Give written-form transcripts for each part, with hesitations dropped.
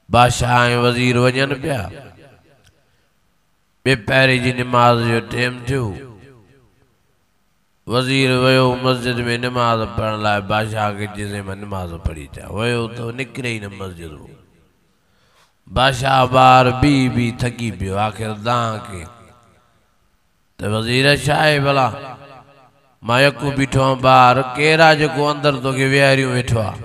बादशाह ऐं वज़ीर वञनि पिया। ॿिए पहिरीं जी निमाज़ जो टाइम थियो। वज़ीर वयो मस्जिद में नमाज़ पढ़ण लाइ। बादशाह खे चइसि मां नमाज़ पढ़ी अचां। वयो त निकिरे ई न मस्जिद मां। बादशाह ॿार बी थकी पियो। आख़िर दां के त वज़ीर छा आहे भला? मां यकु बीठो आहियां। ॿार केरु आहे जेको अंदरि तोखे विहारियूं वेठो आहे?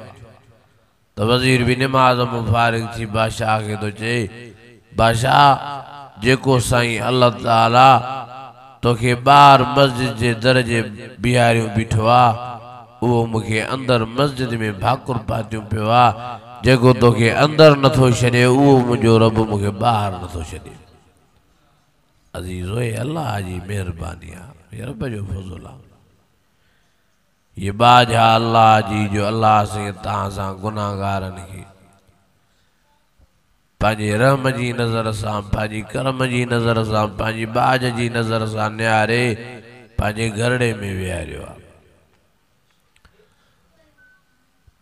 त वज़ीर बि निमाज़ मां फारिग थी बादशाह खे थो चए बादशाह जेको साईं अल्लाह ताला तोखे ॿार मस्जिद जे दर जे बीहारियूं बीठो आहे उहो मूंखे अंदरि मस्जिद में भाकुर पातियूं पियो आहे। जेको तोखे अंदरि नथो छॾे उहो मुंहिंजो रब मूंखे ॿाहिरि नथो छॾे। अज़ीज़ो अल्लाह जी महिरबानी आहे, रब जो फज़ल आहे। ये बाजा अल्लाह जी जो अल्लाह से तव्हां सां गुनाहगारनि खे पंहिंजे रहम जी नज़र सां, पंहिंजी करम जी नज़र सां, पंहिंजी बाज जी नज़र सां निहारे पंहिंजे घरड़े में विहारियो आहे।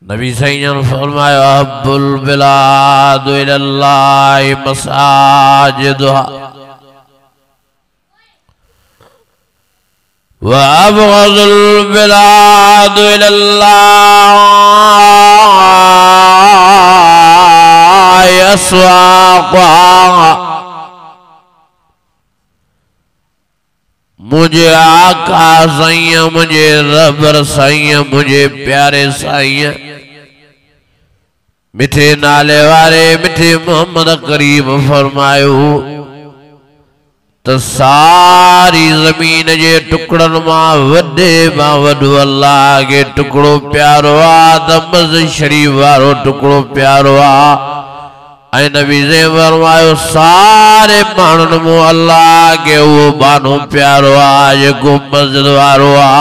नबी साईं फरमायो अब्बुल बिलाद इलल्लाहि मसाजिदुहा व अबग़ज़ुल बिलाद इलल्लाहि अस्वाक़ुहा। मुझे आका साईं, मुझे रबर साईं, मुझे प्यारे साईं, मिठे नाले वारे मिठे मोहम्मद करीम फरमायो तो सारी जमीन जे टुकड़न मां वडे मां वडो अल्लाह के टुकड़ो प्यारो आ। त मस्जिद शरीफ वारो टुकड़ो प्यारो आ। ऐं नबी से फरमायो सारे माण्हुनि मो अल्लाह के वो बानो प्यारो आ जेको मस्जिद वारो आ,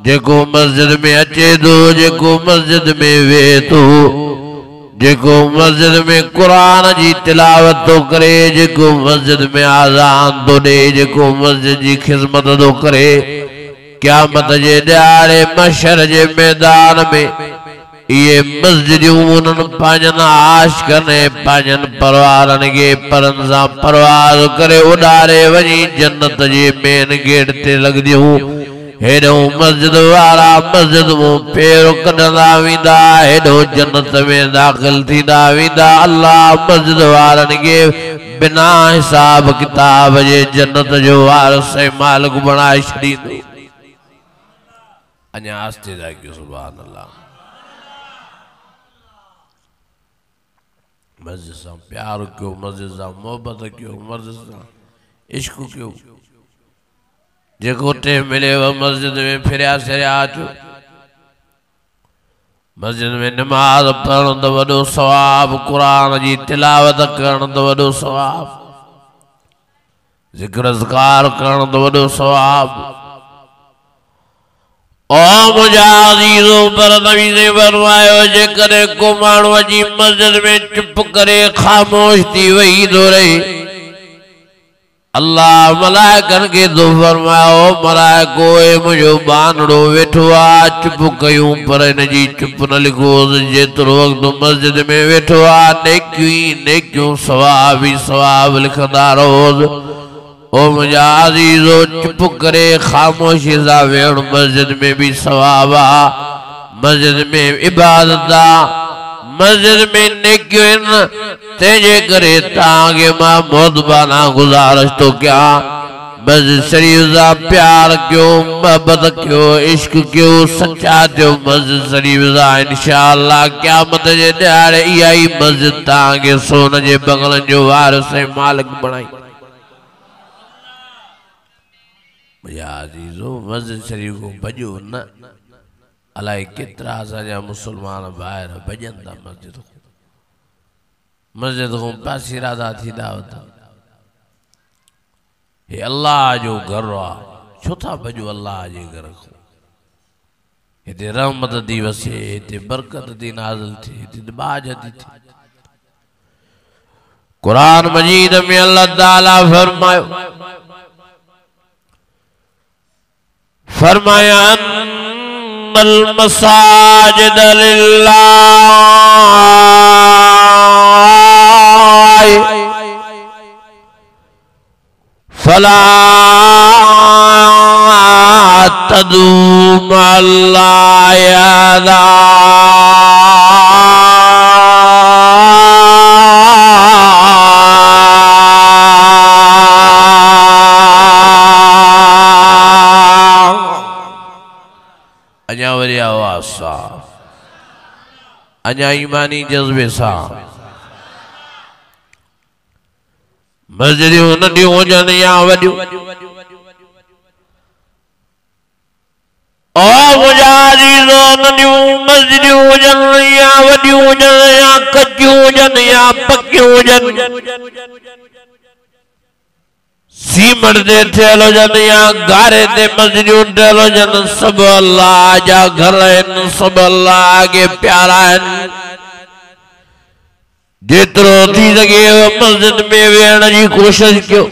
जेको मस्जिद में अचे थो, जेको मस्जिद में वेहे थो, जेको मस्जिद में कुरान जी तिलावत तो करे, जेको मस्जिद में आज़ान तो दे, जेको मस्जिद जी खिदमत तो करे। क़यामत जे ॾियारे मशर जे मैदान में ये मस्जिदूं उन्हनि पंहिंजनि आशिक़नि पंहिंजनि परवारनि खे परनि सां परवाज़ करे उॾारे वञी जन्नत जे मेन गेट ते लॻंदियूं। हेॾो मस्जिद वारा मस्जिद मां पेर कढंदा वेंदा, हेॾो जन्नत में दाख़िल थींदा वेंदा। अल्लाह मस्जिद वारनि खे बिना हिसाब किताब जे जन्नत जो वारिस ऐं मालिक बणाए छॾींदो। अञा आस्ते था कयो सुभान अल्लाह। मस्जिद सां प्यार कयो, मस्जिद सां मोहब्बत कयो, मस्जिद सां इश्क कयो। जेको टाइम मिले वो मस्जिद में फिरिया सिरिया अचो। मस्जिद में नमाज पढ़ण तो वॾो सवाब, कुरान जी तिलावत करण तो वॾो सवाब, ज़िक्र अज़कार करण तो वॾो सवाब। ओ मुंहिंजा अज़ीज़ो पर नबी ने फरमायो जेकॾहिं को माण्हू अची मस्जिद में चुप करे ख़ामोश थी वही थो रहे, अल्लाह मलाइकनि खे तो फरमायो मलाइको मुंहिंजो बानड़ो वेठो आ, चुप कयूं पर हिन जी चुप न लिखोसि। जेतिरो वक़्तु मस्जिद में वेठो आ नेकियूं ई नेकियूं सवाब ई सवाब लिखंदा रहोसि। ओ मुंहिंजा अज़ीज़ो चुप करे ख़ामोशी सां वेहण मस्जिद में भी सवाब आ, मस्जिद में इबादत आ, मस्जिद में नेकियूं आहिनि। तंहिंजे करे तव्हांखे मां मोहब्बाना गुज़ारिश थो कयां मस्जिद शरीफ सां प्यार कयो, मोहब्बत कयो, इश्क कयो, सच्चा थियो मस्जिद शरीफ सां। इंशाअल्लाह क़यामत जे ॾियारे इहा ई मस्जिद तव्हांखे सोन जे बंगलनि जो वारिस ऐं मालिक बणाई। मुंहिंजा अज़ीज़ो मस्जिद शरीफ को भॼो न। अलाए केतिरा असांजा मुस्लमान ॿाहिरि भॼनि था मस्जिद को, मस्जिद को पासीरा था थींदा वञनि। हे अल्लाह जो घर आ, छो था भॼो अल्लाह जे घर को? हिते रहमत थी वसे, हिते बरकत थी नाज़िल थिए, हिते बाज थी थिए। कुरान मजीद में अल्लाह ताला फरमाया अल मसाजिद लिल्लाह वला तदूम अल्लाह यादा अञा वरी आवाज़ सा अञा ईमानी जज्बे सा मस्जिदियूं नंढियूं हुजनि या वॾियूं ओ मुंहिंजा अज़ीज़ो नंढियूं मस्जिदियूं हुजनि या वॾियूं हुजनि या कचियूं हुजनि या पकियूं हुजनि सीमेंट ते ठहियल हुजनि या गारे ते मस्जिदियूं ठहियल हुजनि सभु अल्लाह जा घर आहिनि सभु अल्लाह खे प्यारा आहिनि जेतिरो थी सके मस्जिद में वेहण जी कोशिश कयो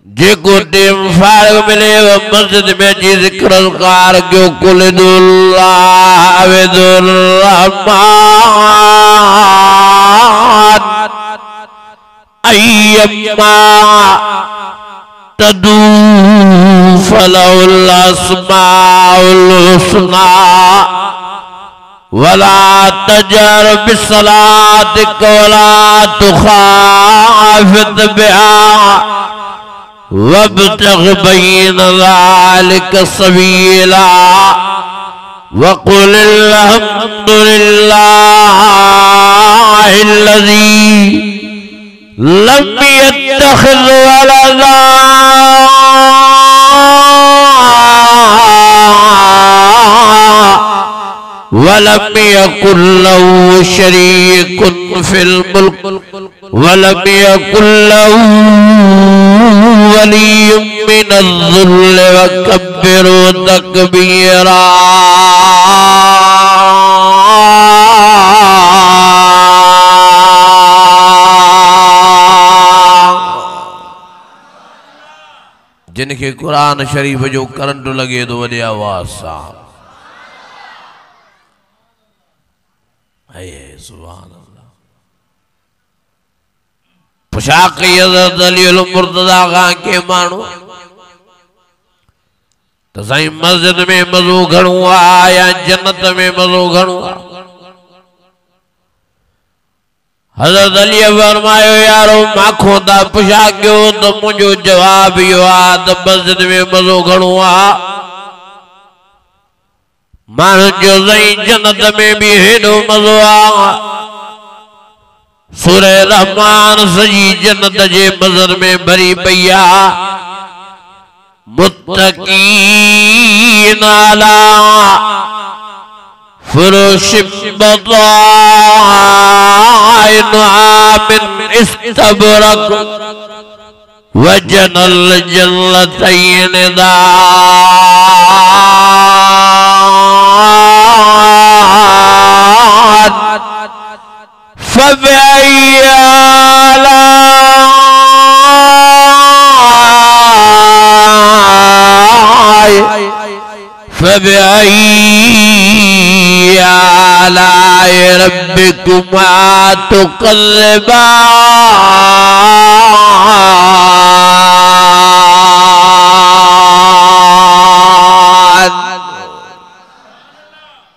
जेको टेम फारग मिले मस्जिद में अची ज़िक्र अज़कार कयो कुल दुल्लाह अवदुर रहमान अय्यम्मा तदू फलहुल अस्माउल हुस्ना वला तजर बिसलातिक वला तुखाफित बिहा वब्तग़ बैन ज़ालिक सबीला वक़ुल अल्हम्दुलिल्लाहिल्लज़ी लम यत्तखिज़ वलदा वलम यकुन लहू शरीकुन फिल मुल्क वलम यकुन लहू वलिय्युम मिनज़्ज़ुल्ल वकब्बिरहु तकबीरा जिनके कुरान शरीफ जो करंट लगे तो वॾे आवाज़ सां सुभान अल्लाह पोशाक हज़रत अलीउल मुर्तज़ा खां के माण्हू तो साईं मस्जिद में मज़ो घणो आहे या जन्नत में मज़ो घणो आहे हज़रत अली फरमायो यारो माखो ता पोशाक कयो तो मुंहिंजो जवाब इहो आहे त मस्जिद में मज़ो घणो आहे माण्हू जो साईं जन्नत में भी हेॾो मज़ो आहे सूरह रहमान सजी जन्नत जे मंज़र में भरी पई आहे मुत्तकीन अला फुरुश बताइनुहा मिन इस्तबरक वजनल जन्नतैन दान फबअय्यि आलाइ रब्बिकुमा तुकज़्ज़िबान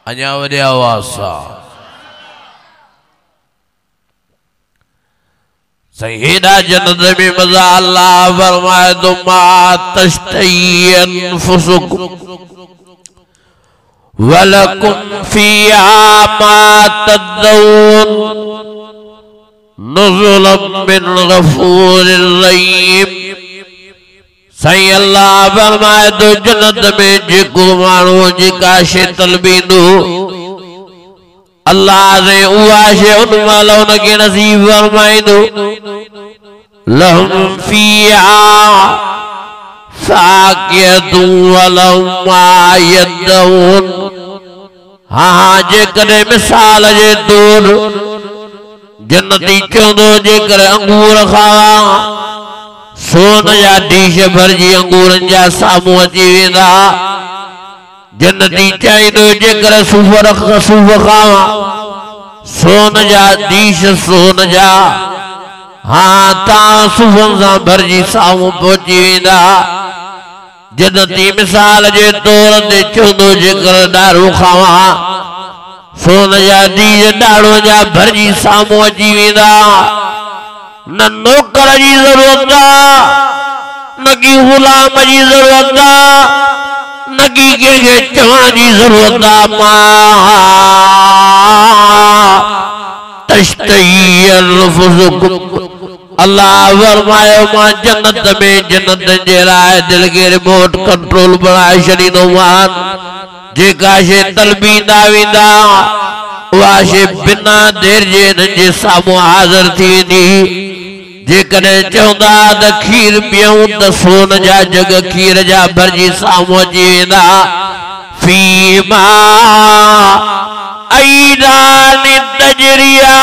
अञा वॾे आवाज़ सां सही हेॾा जन्नत में मज़ा अल्लाह फरमाए तो मा तश्तही अनफुसुकुम वलकुम फ़ीहा मा तदऊन नुज़ुलन मिन गफ़ूरिर रहीम सही अल्लाह फरमाए तो जन्नत में जेको माण्हू जेका शइ तलबींदो अल्लाह से उहा शइ उन महिल उनखे नसीब फरमाईंदो लहुम फ़ीहा फ़ाकिहतुन वलहुम मा यदऊन हाँ जेकॾहिं मिसाल जे तौर जन्नती चवंदो जेकर अंगूर खावा सोन जा ढीश भरजी अंगूरनि जा साम्हूं अची वेंदा जन्नती चाहींदो जेकर सूफ़ खावा सोन जा ढीश सोन जा हाँ ता सुफ़न सां भरजी साम्हूं पहुची वेंदा जन्नती मिसाल जे तौर ते चवंदो जेकर ॾाढ़ो खावां सोन जा डीज ॾाढ़ो जा भरजी साम्हूं अची वेंदा न नौकर जी ज़रूरत न की गुलाम जी ज़रूरत न की कंहिंखे चवण जी ज़रूरत अल्लाह फरमायो मां जन्नत में जन्नत जे लाइ दिल के रिमोट कंट्रोल बनाए छॾींदो मान जेका शइ तलबींदा वेंदा उहा शइ बिना देर जे हिननि जे साम्हूं हाज़िर थी वेंदी जेकॾहिं चवंदा त खीर पियूं त सोन जा जग खीर जा भरजी साम्हूं अची वेंदा फीमा ऐदान तजरिया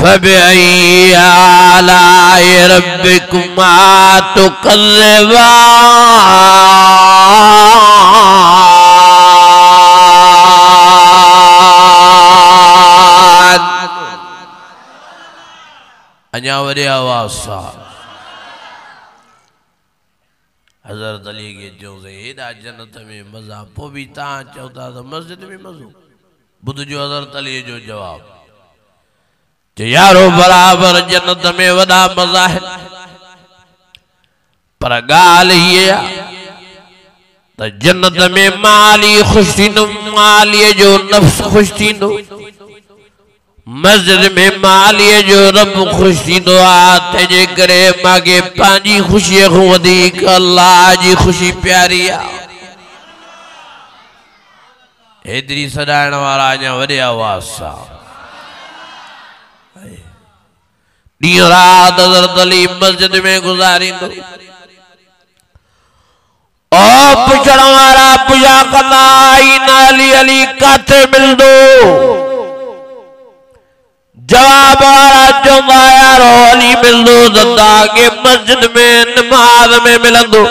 फबिअय्यि आलाइ रब्बिकुमा तुकज़्ज़िबान। अञा वॾे आवाज़ सां हज़रत अली खे चयोसीं हेॾा जन्नत में मज़ा पोइ बि तव्हां चओ था त मस्जिद में मज़ो ॿुधिजो हज़रत अली जो जवाबु जो यारो बराबर जन्नत में वॾा मज़ा आहिनि पर ॻाल्हि हीअ आहे त जन्नत में माली ख़ुशि थींदो मालीअ जो नफ़्स ख़ुशि थींदो मस्जिद में मालीअ जो रब ख़ुशि थींदो आहे तंहिंजे करे मूंखे पंहिंजी ख़ुशीअ खां वधीक अल्लाह जी ख़ुशी प्यारी आहे हेतिरी सॾाइण वारा अञा वॾे आवाज़ सां ॾींहुं राति हज़रत अली मस्जिद में गुज़ारींदो ओ पुछण वारा पुछा कंदा आईना अली अली काथे मिलंदो जवाब वारा चवंदा यारो अली मिलंदो त तव्हांखे मस्जिद में नमाज़ में मिलंदो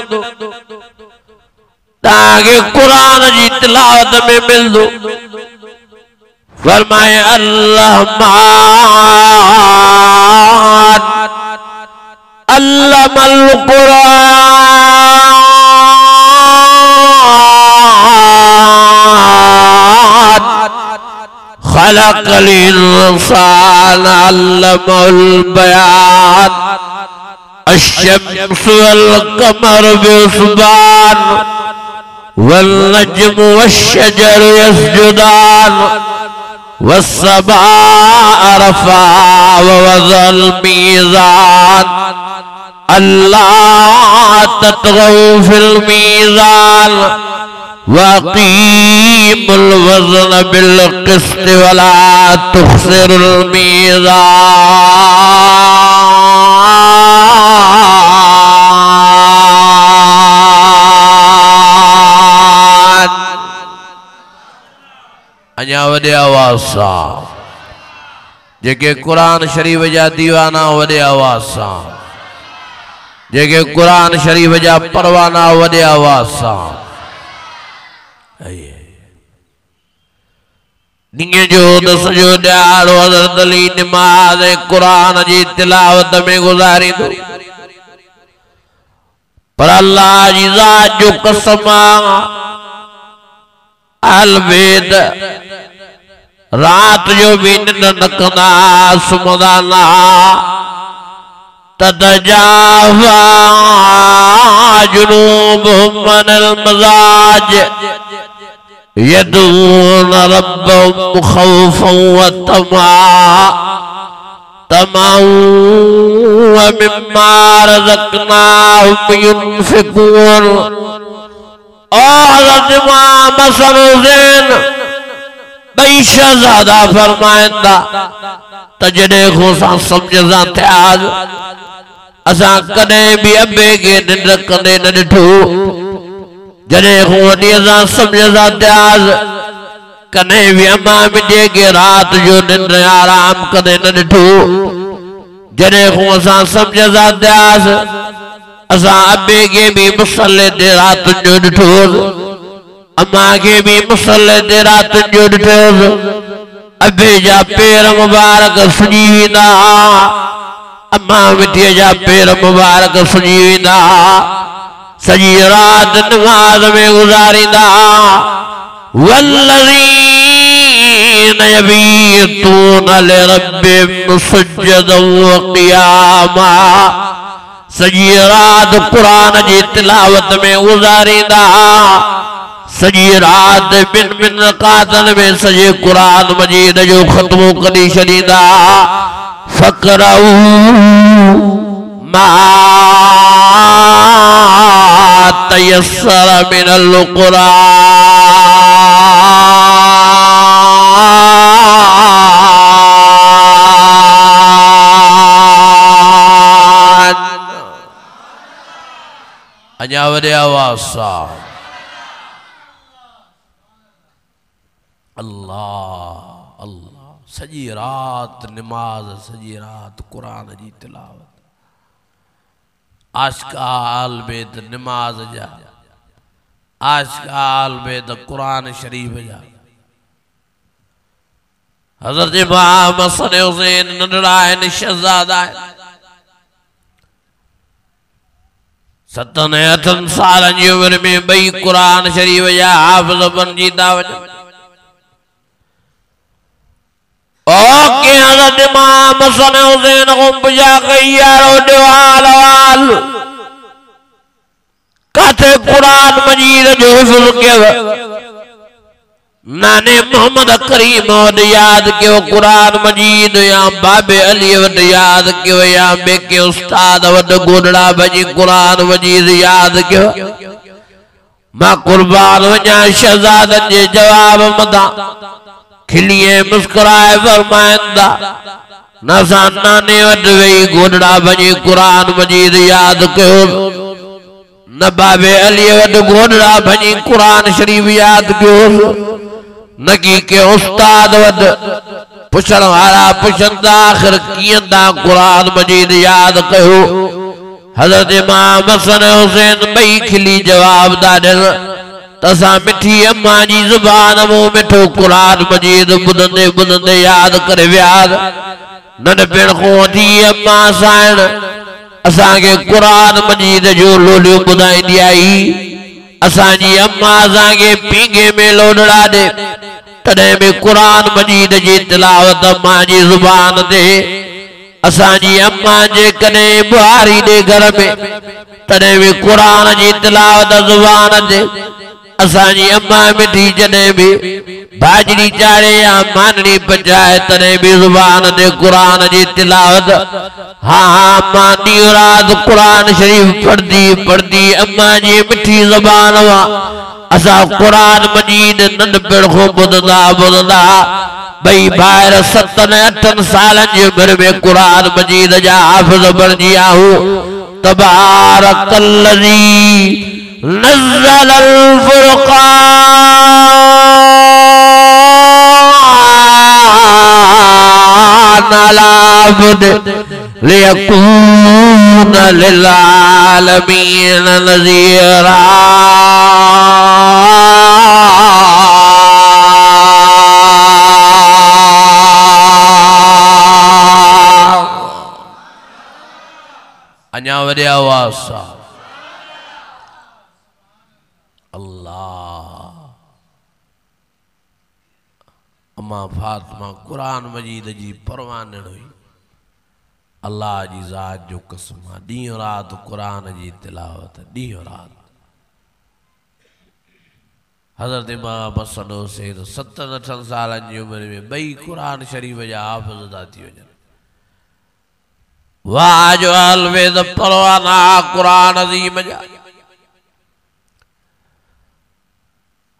तव्हांखे क़ुरान जी तिलावत में मिलंदो फरमाए अल्लाह अल्लामल क़ुरान खलक़ल इंसान अल्लमहुल बयान अश्शम्सु वल क़मर बिहुस्बान वल नज्मु वश्शजरु यस्जुदान वस्समाअ रफ़अ ववज़अल मीज़ान अल्ला ततगौ फिल मीज़ान वक़ीमुल वज़न बिल क़िस्त वला तुख़्सिरुल मीज़ान। अञा वॾे आवाज़ सां जेके क़ुरान शरीफ़ जा दीवाना वॾे आवाज़ सां जेके क़ुरान शरीफ़ जा परवाना वॾे आवाज़ सां ॾींहं जो त सॼो ॾियारो हज़रत अली नमाज़ क़ुरान जी तिलावत में गुज़ारींदो पर अल्लाह जी ज़ात जो कसम अलवेद रात जो भी निंड न कंदा सुम्हंदा न ततजाफा जुनूबुहुम अनिल मज़ाज यदऊन रब्बहुम खौफन व तमअन व मिम्मा रज़क़नाहुम युनफिकून। हज़रत इमाम हसन हुसैन बई शहज़ादा फरमाइंदा त जॾहिं खां असां सम्झ सां थियासीं असां कॾहिं बि अबे खे निंड कंदे न ॾिठो जॾहिं खां वॾीअ सां सम्झ सां थियासीं कॾहिं बि अम्मा मुंहिंजे खे राति जो निंड आराम कंदे न ॾिठो जॾहिं खां असां सम्झ सां थियासीं असा अबे के भी मुसल्ले ते रात जो ॾिठो, अम्मा के भी मुसल्ले ते रात जो ॾिठो। अबे जा पेर मुबारक सुजी वेंदा, अम्मा मिठीअ जा पेर मुबारक सुजी वेंदा, सॼी रात नमाज में गुज़ारींदा। वल्लज़ीन यबीतून लिरब्बिहिम सुज्जदन व क़ियामा, सॼी रात क़ुरान जी तिलावत में गुज़ारींदा, सॼी रात ॿिन ॿिन रकातनि में सॼे क़ुरान मजीद जो ख़त्मो करी छॾींदा। फ़क़रऊ मा तयस्सर मिनल क़ुरान। अञा वॾे आवाज़ सां अल्लाह अल्लाह। सॼी रात नमाज, सॼी रात क़ुरान जी तिलावत। आशिक़ाल में त नमाज जा, आशिक़ाल में त क़ुरान शरीफ़ जा। हज़रत इमाम हसन हुसैन नंढड़ा आहिनि, शहज़ादा आहिनि, 7-8 सालनि जी उमिरि में ॿई क़ुरान शरीफ़ जा हाफ़िज़ बणिजी था वञनि। हज़रत इमाम हसन हुसैन को पुछा कई यारो ॾिवाल वाल काथे क़ुरान मजीद जो हिफ़्ज़ कयो? नाने मोहम्मद करीम वटि याद कयो क़ुरान मजीद, या बाबे अली वटि याद कयो, या ॿिए उस्ताद वटि गोॾड़ा भॼी क़ुरान मजीद याद कयो? मां क़ुर्बान वञा शहज़ादनि जे जवाब मथां खिलिए मुस्कुराए फरमाइंदा, न असां नाने वटि वेही गोॾड़ा भॼी क़ुरान मजीद याद कयो, न बाबे अली वटि गोॾड़ा भॼी क़ुरान शरीफ़ याद कयो, न की के उस्ताद वटि पुछण वारा पुछनि था आख़िर कीअं था क़ुरान मजीद याद कयो। हज़रत इमाम हसन हुसैन ॿई खिली जवाब था ॾियनि, तसा मिठी अम्मा जी ज़ुबान मुंह मिठो क़ुरान मजीद ॿुधंदे ॿुधंदे याद करे वियाद। नंढपिण खां वठी अम्मा साण असांखे क़ुरान मजीद जो लोलियो ॿुधाईंदी आई। असांजी अम्मा असांखे पींघे में लोॾड़ा ॾे, तॾहिं बि क़ुरान मजीद जी तिलावत अम्मा जी ज़ुबान ते। असांजी अम्मा जेकॾहिं ॿुहारी ॾे घर में, तॾहिं बि क़ुरान जी तिलावत ज़ुबान ते। असांजी अम्मा मिठी जॾहिं बि भाॼड़ी चाढ़े या मानड़ी पचाए, तॾहिं बि ज़ुबान ते क़ुरान जी तिलावत। हाँ मां ॾींहुं राति क़ुरान शरीफ़ पढ़दी पढ़दी अम्मा जी मिठी ज़बान मां असां क़ुरान मजीद नंढपिण खां ॿुधंदा ॿुधंदा ॿई ॿाहिरि 7-8 सालनि जी उमिरि में क़ुरान मजीद जा हाफ़िज़ बणिजी आहियूं। तबारकल्लज़ी नज़्ज़लल फ़ुरक़ान अला अब्दिही लियकून लिल आलमीन नज़ीरा। अञा वॾे आवाज़ सां अल्लाह। अम्मा फातिमा क़ुरान मजीद जी परवानण हुई। अल्लाह जी ज़ात जो कसम, ॾींहुं राति क़ुरान जी तिलावत, ॾींहुं राति। हज़रत इमाम हसन हुसैन 7-8 सालनि जी उमिरि में ॿई क़ुरान शरीफ़ जा हाफ़िज़ था थी वञनि। वाह जो अलवेद परवाना क़ुरान अज़ीम जा।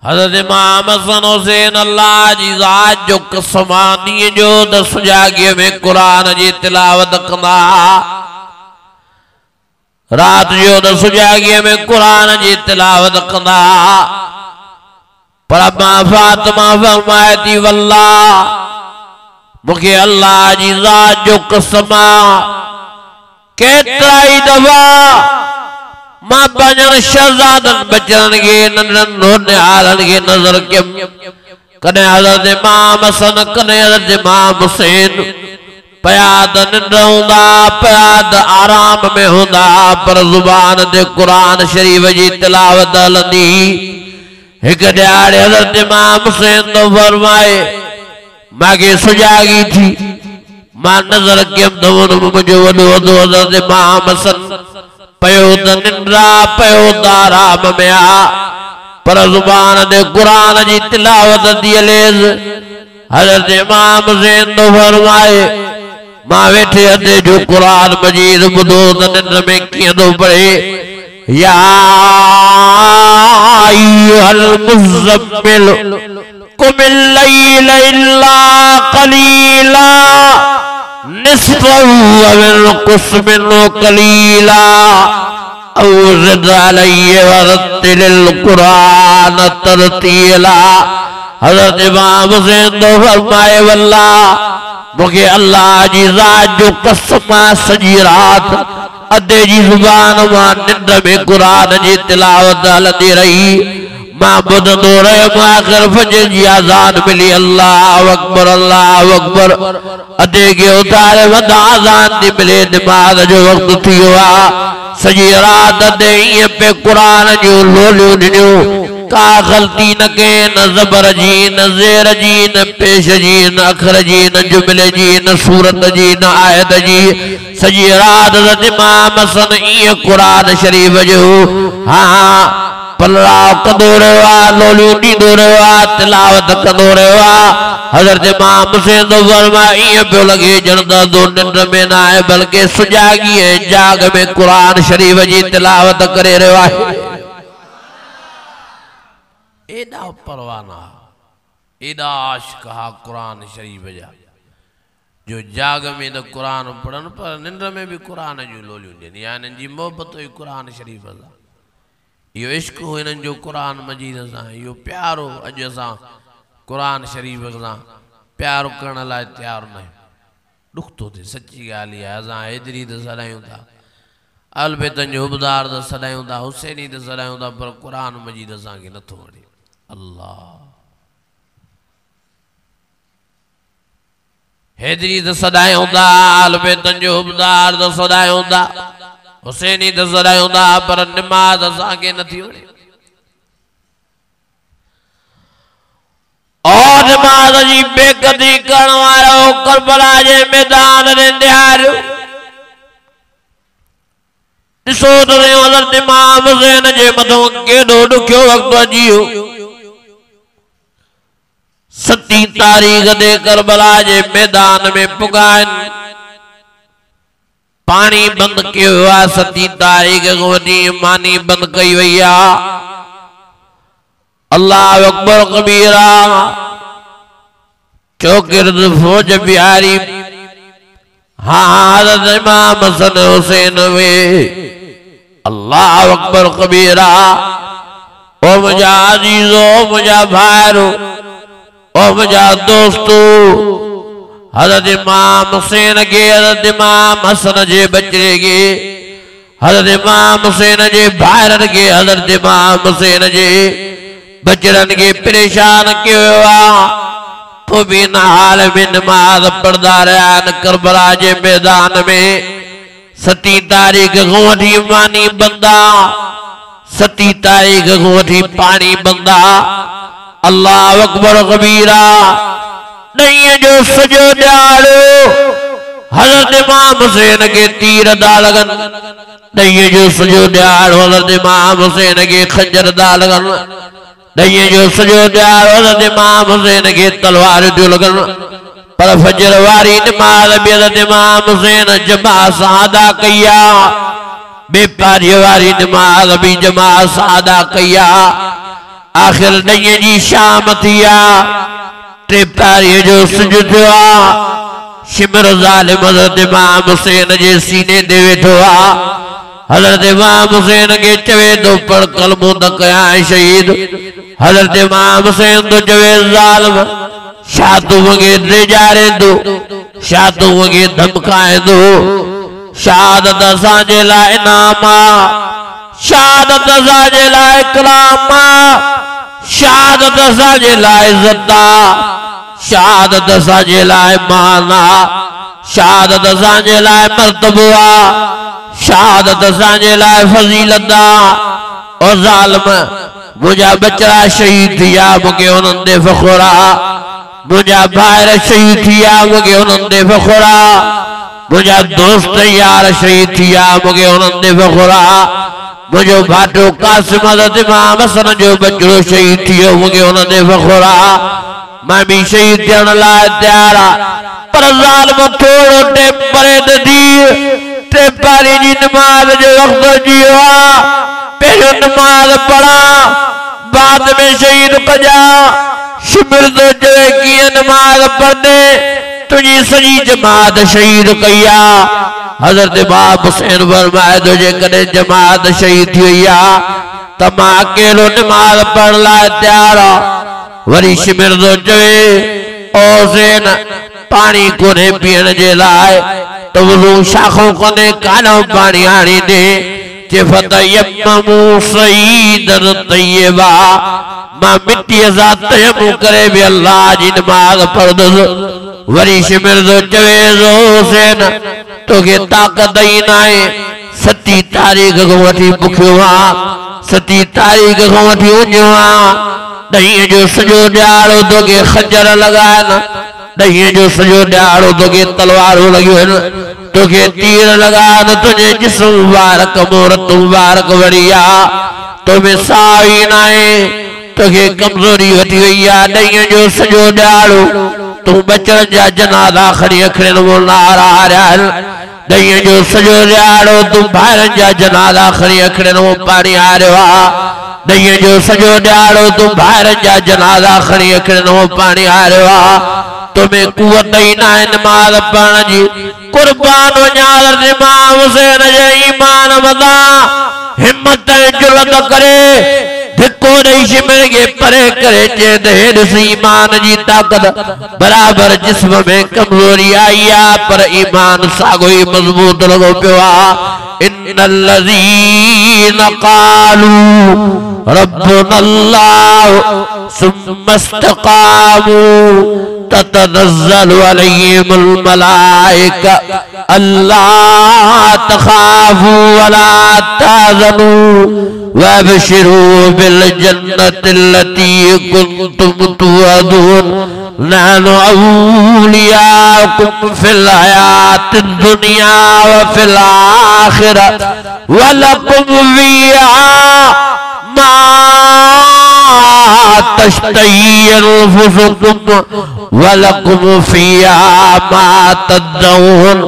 हज़रत इमाम हसन हुसैन अल्लाह जी ज़ात जो कसम, ॾींहं जो त सुजाॻीअ में क़ुरान जी तिलावत कंदा, राति जो त सुजाॻीअ में क़ुरान जी तिलावत कंदा। पर अम्मा फातिमा फरमाए थी वल्लाह मूंखे अल्लाह जी ज़ात जो कसम केतिरा ई दफ़ा मां पंजन शहजादन बचन के नंदन रोने आलन के नजर के कने हज़रत इमाम हसन कने हज़रत इमाम हुसैन पयाद निंड हुंदा पयाद आराम में हुंदा पर जुबान दे कुरान शरीफ जी तिलावत हलंदी एक ॾियारे हज़रत इमाम हुसैन तो फरमाए मागे सुजागी थी मां नजर कयमि त मुंहिंजो वॾो वॾो हज़रत इमाम हसन पयो त निंड्रा पयो त आराम में आ पर जुबान दे कुरान जी तिलावत थी हलेस हज़रत इमाम हुसैन तो फरमाए मां वेठे अधे जो कुरान मजीद ॿुधो त निंड में कीअं थो पढ़े या अय्युहल मुज़म्मिल कुमिल लैल इल्ला क़लीला निस्फ़हु अव इंक़ुस मिन्हु क़लीला औ ज़िद अलैहि वरत्तिलिल क़ुरान तरतीला हज़रत इमाम हुसैन तो फरमाए वल्लाह मुझे अल्लाह जी ज़ात जो कसम सजी रात अधे जी जुबान मां निंड में कुरान जी तिलावत हलंदी रही मां ॿुधंदो रहियमि आख़िर फजर जी आज़ान मिली अल्लाहु अकबर अधे के उतारे वधा आज़ान थी मिले नमाज़ जो वक़्तु थी वियो आहे सॼी रात अधे ईअं पे कुरान जूं लोलियूं ॾिनियूं का गलती न के न ज़बर जी न ज़ेर जी न पेश जी न अखर जी न जुमले जी न सूरत जी न आयत जी सॼी रात हज़रत इमाम हसन ईअं कुरान शरीफ जो हाँ पलराव कंदो रहियो आहे लोलियूं ॾींदो रहियो आहे तिलावत कंदो रहियो आहे हज़रत इमाम हुसैन तो फरमाए ईअं पियो लॻे ॼण त तो निंड में न आहे बल्कि सुजागी ऐं जाग में कुरान शरीफ जी तिलावत करे रहियो आहे एॾा परवाना एॾा आशिक़ हा कुरान शरीफ जा जो जाग में तो कुरान पढ़न पर निंड में भी कुरान जूं लोलियूं ॾियनि या इन्हनि जी मोहबत हुई कुरान शरीफ सां इहो इश्क हो इन्हनि जो कुरान मजीद सां इहो प्यारो अॼु असां कुरान शरीफ सां प्यारो करण लाइ तयारु न आहियूं ॾुख थो थिए सची ॻाल्हि आहे असां हैदरी त सॾायूं था अलबेतनि जो उबदार त सॾायूं था हुसैनी त सॾायूं था पर कुरान मजीद असांखे नथो वणे अल्लाह हैदरी त सॾायूं था अलबेतनि जो उबदार त सॾायूं था हुसैनी त सॾायूं था पर निमाज़ असांखे नथी वणे और निमाज़ जी बेक़दरी करण वारो करबला जे मैदान ते निहारियो ॾिसो त हज़रत इमाम हुसैन जे मथां केॾो ॾुखियो वक़्तु अची वियो 7 तारीख़ ते करबला जे मैदान में पुगाइनि पानी बंद कियो आहे 7 तारीख़ खां वठी मानी बंद कई वई आहे अल्लाह अकबर कबीरा चौगिर्द फौज बिहारी हाँ हज़रत इमाम हसन हुसैन वे अल्लाह अकबर कबीरा ओ मुझा अजीजो मुझा भाइरो ओ मुझा दोस्तो हज़रत इमाम हुसैन के हज़रत इमाम हसन जे बचड़े के हज़रत इमाम हुसैन जे भाइरनि के हज़रत इमाम हुसैन जे बचड़नि के परेशान कयो आहे तो भी न हाल में नमाज पढ़दा रहिया आहिनि करबला जे मैदान में 7 तारीख़ खां वठी मानी बंद आहे 7 तारीख़ खां वठी पानी बंद आहे अल्लाह अकबर कबीरा ॾहींअ जो सॼो ॾियारो हज़रत इमाम हुसैन के तीर दा लॻनि ॾहींअ जो सॼो ॾियारो हज़रत इमाम हुसैन के खंजर दा लॻनि ॾहींअ जो सॼो ॾियारो हज़रत इमाम हुसैन के तलवार थियूं लॻनि पर फजर वारी निमाज़ बि हज़रत इमाम हुसैन जमात सां अदा कई आहे बेपारीअ वारी निमाज़ बि जमात सां अदा कई आहे आख़िर ॾहींअ जी शाम थी आहे 3 पारीअ जो सिज थियो आहे शिमर ज़ालिम हज़रत इमाम हुसैन जे सीने ते वेठो आहे हज़रत इमाम हुसैन के चवे तो पढ़ कलमो त कयां शहीद हज़रत इमाम हुसैन तो चवे ज़ालिम छा तूं मूंखे ड्रेजारींदो छा तूं मूंखे धमकाईंदो शहादत असांजे लाइ इनाम आहे शहादत असांजे लाइ कलाम, शहादत असांजे लाइ इज़्ज़त, शहादत असांजे लाइ मान, शहादत असांजे लाइ मर्तबो, शहादत असांजे लाइ फज़ीलत। और ज़ालिम मुझा बचड़ा शहीद थिया, मूंखे उन्हनि ते फ़ख़ुर आहे। मुझा भाइर शहीद थिया, मूंखे उन्हनि ते फ़ख़ुर आहे। मुझा दोस्त यार शहीद थिया, मूंखे उन्हनि ते फ़ख़ुर आहे। मुझो भाटो कासिम हज़रत इमाम हसन जो बचड़ो शहीद थियो, मूंखे उन्हनि ते फ़ख़ुर आहे। मैं भी शहीद थियण लाइ तयार आहे, पर ज़ालिम थोड़ो टाइम परे त थी। टे पारी जी नमाज जो वक्त अची वियो आहे। पहिरियों नमाज पढ़ा, बाद में शहीद कजा। शिमिर तो चवे कीअं नमाज पढ़ंदे, तुझी सॼी जमात शहीद कई आहे। हज़रत इमाम हुसैन फरमाए थो, जेकॾहिं जमात शहीद थी वई आहे त मां अकेलो नमाज पढ़ण लाइ तयार आहियां। वरी शिमिर तो चवे, ओ हुसैन पानी कोन्हे पीअण जे लाइ, त वज़ू शाखो कोन्हे, कानो पानी आणी दे। फतयम्ममू सईदन तय्यबा, मां मिट्टीअ सां तयम्मुम करे भी अल्लाह जी नमाज़ पढ़ंदुसि। वरी शिमिर तो चवे, हुसैन तोखे ताक़त ई नाहे। 7 तारीख़ खां वठी बुखियो आहियां, 7 तारीख़ खां वठी उञियो आहियां। ॾहींअ जो सॼो ॾियारो तोखे खंजर लॻाइनि, ॾहींअ जो सॼो ॾियारो तोखे तलवारूं लॻियूं आहिनि, तोखे तीर लॻाइनि। तुंहिंजे जिस्म मुबारक मूरत मुबारक वड़ी आहे, तोमें साह ई नाहे, तोखे कमज़ोरी वठी वई आहे। ॾहींअ जो सॼो ॾियारो तूं बचड़नि जा जनाज़ा खणी अखड़े नमूने नारा हारिया आहिनि। ॾहींअ जो सॼो ॾियारो तूं भाइरनि जा जनाज़ा खणी अखड़े नमूने पाणी हारियो आहे। ॾहींअ जो सॼो ॾियारो तूं भाइरनि जा जनाज़ा खणी अखड़े नमूने पाणी हारियो आहे। तुम्हें कुवत ही ना नमाज पढ़ण जी। कुर्बान वञा इमाम हुसैन जे ईमान वधा, हिम्मत जुलत करे धिको ॾेई शिमिर खे परे करे चए त हे ॾिस ईमान जी ताक़त। बराबर जिस्म में कमज़ोरी आई आहे, पर ईमान साॻियो ई मज़बूत लॻो पियो आहे। इन्नल्लज़ीना क़ालू रब्बुना अल्लाह सुम्मा इस्तक़ामू ततनज़्ज़लु अलैहिमुल मलाइका अल्ला तख़ाफू वला तहज़नू वबशिरू बिल जन्नतिल्लती कुंतुम तुअदून नहनु औलियाकुम फिल हयातिद दुनिया व फिल आखिरह वलकुम फ़ीहा मा तश्तही अनफुसुकुम वलकुम फ़ीहा मा तदऊन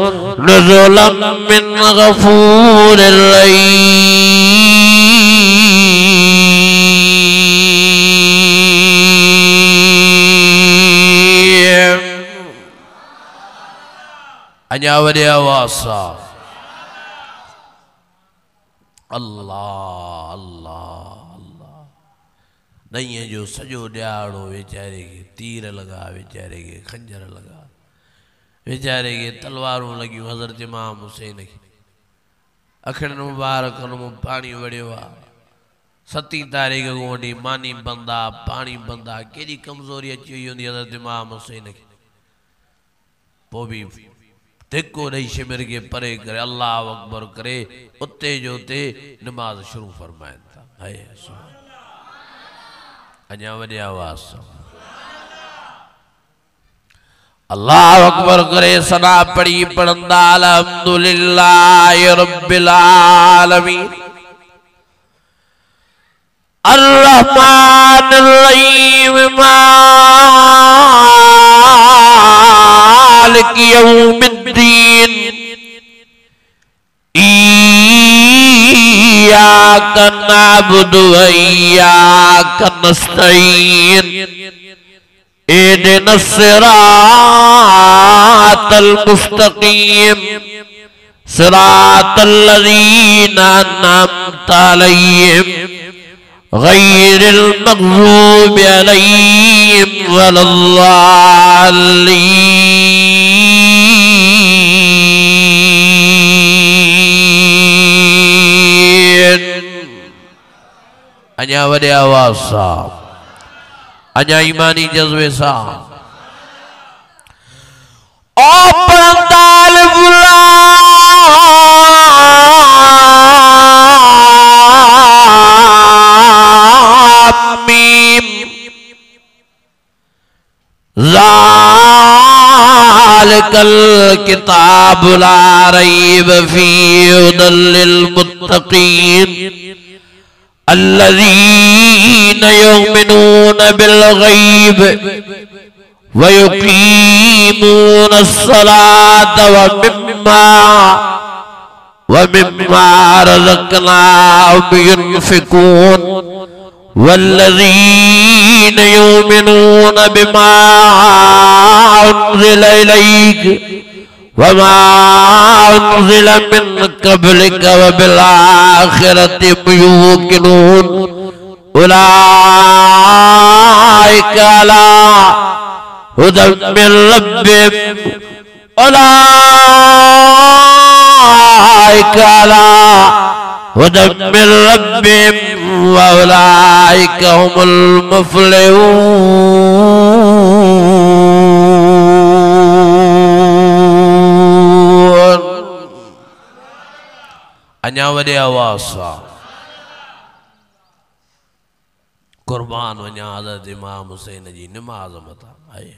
नुज़ुलन मिन गफूरिर रहीम। अञा वॾे आवाज़ सां अल्लाह अल्लाह अल्लाह। ॾहींअ जो सॼो ॾियारो वेचारे खे तीर लॻा, वेचारे खे खंजर लॻा, वेचारे खे तलवारूं लॻियूं। हज़रत इमाम हुसैन खे अखड़नि मुबारक में पाणी वड़ियो आहे। 7 तारीख़ खां वठी मानी बंद आहे, पाणी बंद आहे। केॾी कमज़ोरी अची वई हूंदी हज़रत इमाम हुसैन खे। पोइ बि धिको ॾेई शिमिर खे परे करे अल्लाह अकबर करे उते जो उते नमाज़ शुरू फरमाइनि था। अञा वॾे आवाज़ सां अल्लाह अकबर करे सना पढ़ी पढ़ंदा अल्हम्दुलिल्लाहि रब्बिल आलमीन अर्रहमानिर रहीम मालिकि यौमिद्दीन इय्याका नअबुदु व इय्याका नस्तईन इहदिनस सिरातल मुस्तकीम सिरातल लज़ीना अनअमता अलैहिम गैरिल मग़ज़ूबि अलैहिम वलद्दाल्लीन। अञा वॾे आवाज़ सां, अञा ईमानी जज़्बे सां ओ परंदाल मीम ज़ालिकल किताब ला रैब फीहि हुदल लिल मुत्तक़ीन अल्लज़ीना युमिनूना बिल गैब व युक़ीमूना अस्सलात व मिम्मा रज़क़नाहुम युनफ़िक़ून वल्लज़ीना युमिनूना बिमा उन्ज़िला इलैक वमा उन्ज़िला मिन क़ब्लिक व बिल आख़िरति युक़िनून उलाइका अला हुदन मिन रब्बिहिम उलाइका अला हुदन मिन रब्बिहिम व उलाइका हुमुल मुफ़्लिहून। अञा वॾे आवाज़ सां कुर्बान वञा हज़रत इमाम हुसैन जी निमाज़ मथा आहे।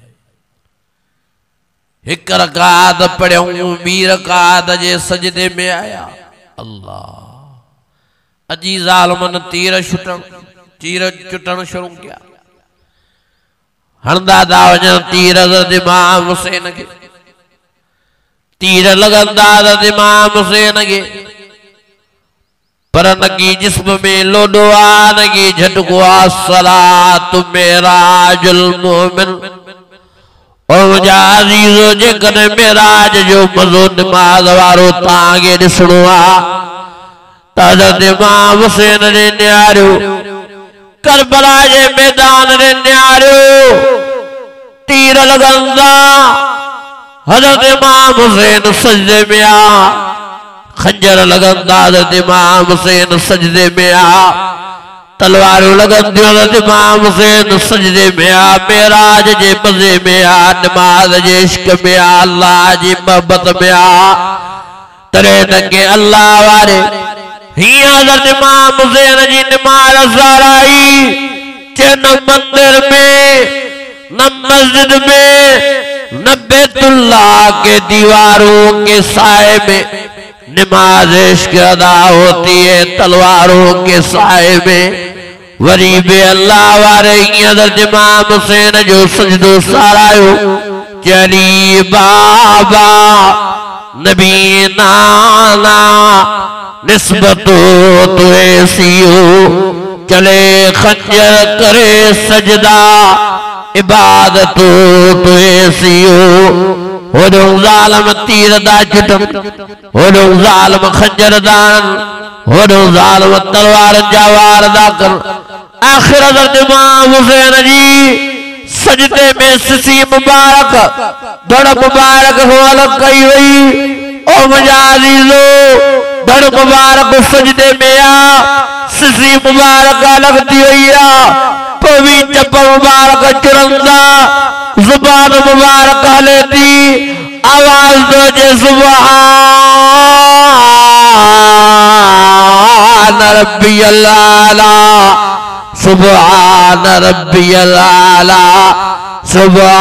हिक रकात पढ़ियूं, ॿी रकात जे सजदे में आया। अल्लाह अजी ज़ालिमन तीर चुटण शुरू किया। हणंदा था वञनि तीर हज़रत इमाम हुसैन खे, तीर लॻंदा हज़रत इमाम हुसैन खे, पर नगी जिस्म में लोडो आ, नगी झटको आ। सलातु मेराजुल मोमिन ओ मुंहिंजा अज़ीज़ो, जेकॾहिं मेराज जो मज़ो निमाज़ वारो तव्हांखे ॾिसणो आ त हज़रत इमाम हुसैन ने निहारियो, करबला जे मैदान ने निहारियो। तीर लॻंदा हज़रत इमाम हुसैन सजदे में आ, खंजर लॻंदा हज़रत इमाम हुसैन सजदे में आ, तलवारूं लॻंदियूं हज़रत इमाम हुसैन सजदे में आ। मेराज जे मज़े में आ, निमाज़ जे इश्क में आ, अल्लाह जी मोहब्बत में आ। तॾहिं तंगे अल्लाह वारे हीअं हज़रत इमाम हुसैन जी निमाज़ ज़ाराई के न मंदिर में, न मस्जिद में, न बैतुल्लाह के दीवारों के साए में निमाज इश्क अदा होती है, तलवारों के साए में। वरी बे अल्लाह वारे हज़रत इमाम हुसैन जो सजदो सारायो। चली बाबा नबी नाना निस्बतो तो ऐसियो, चले खंजर करे सजदा इबादतो तो ऐसियो। होॾो ज़ालिम तीर दा चुटन, होॾो ज़ालिम खंजर दान, होॾो ज़ालिम तलवार जा वार दा कर। आखिर हज़रत इमाम हुसैन जी सजदे में सिसी मुबारक, धड़ मुबारक हवाल कई वई। ओ मुंहिंजा अज़ीज़ो, धड़ मुबारक सजदे में आ, सिसी मुबारक लगती वई आ, पवी चप मुबारक चुरंदा, जुबान मुबारक हले थी। आवाज दो जे सुभान रब्बियल आला, सुभान रब्बियल आला, सुभान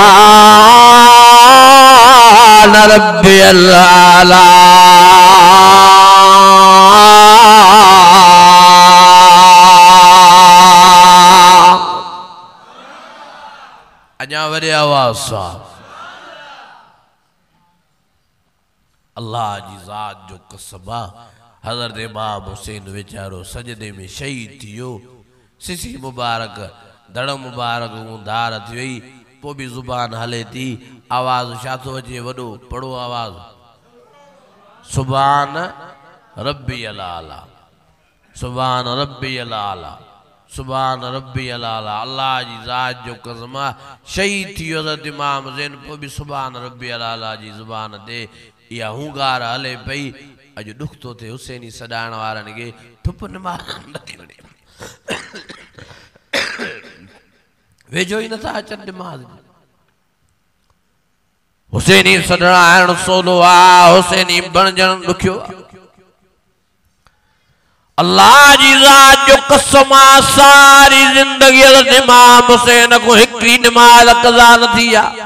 रब्बियल आला। अञा वॾे आवाज़ सां अल्लाह जी ज़ात जो कसम आ। हज़रत इमाम हुसैन वीचारो सजदे में शहीद थियो। सिसी मुबारक, धड़ मुबारक धार थी वई, पोइ बि ज़ुबान हले थी। आवाज़ छा थो अचे वॾो? पढ़ो आवाज़, सुभान रब्बियल आला, सुभान रब्बियल आला, सुभान रब्बियल आला। अल्लाह जी ज़ात जो कसम आ, शहीद थियो हज़रत इमाम हुसैन, पोइ बि सुभान रब्बियल आला जी ज़ुबान ते इहा हुंगार हले पई। अॼु ॾुख थो थिए हुसैनी सॾाइण वारनि खे, ठुप निमाज़ नथी वणे। वेझो ही नथा अचनि निमाज़ में। हुसैनी सॾाइण सवलो आहे, हुसैनी बणजण ॾुखियो आहे। अल्लाह जी ज़ात जो कसम आहे, सारी ज़िंदगी इमाम हुसैन को हिकिड़ी निमाज़ क़ज़ा न थी आहे।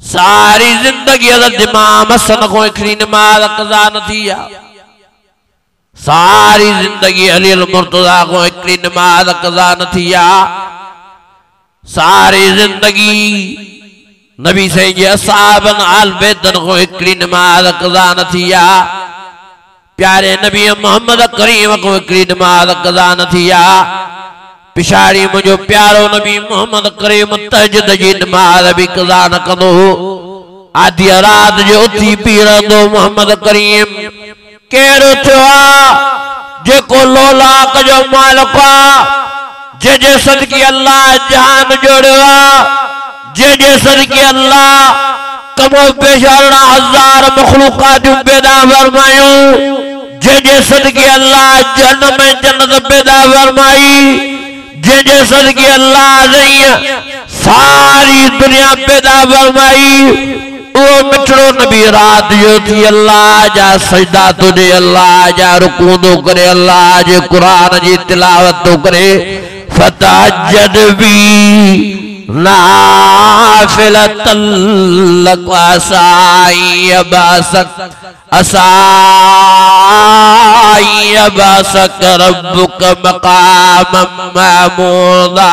सारी जिंदगी इमाम हसन को हिकिड़ी निमाज़ क़ज़ा न थी आहे। सारी जिंदगी अली मुर्तज़ा को हिकिड़ी निमाज़ क़ज़ा न थी आहे। सारी जिंदगी नबी साईं जे असहाबनि आल बैतनि को हिकिड़ी निमाज़ क़ज़ा न थी आहे। प्यारे नबी मोहम्मद करीम को हिकिड़ी निमाज़ क़ज़ा न थी आहे। पिछाड़ी मुझो प्यारो नबी मोहम्मद करीम तहज्जुद जी निमाज़ भी क़ज़ा न कंदो। आधी रात जो उथी पी रहंदो मोहम्मद करीम। केरु थियो आहे जेको लोलाक जो मालिक आहे, जे सदके अल्लाह जहान जोड़ियो आहे, जे सदके अल्लाह कमो पेश 18,000 मखलूकात पैदा फरमायूं, जे सदके अल्लाह जन्नत में जन्नत पैदा फरमाई, जे सदके अल्लाह सारी दुनिया पैदा फरमाई। वो मिठड़ो नबी रात जो थी अल्लाह जा सजदा तो दे, अल्लाह जा रुकू तो करे, अल्लाह जे कुरान जी तिलावत तो करे। फतहज्जद भी नाफिलतन लक असाई अबासक रब्बुक मकामम महमूदा।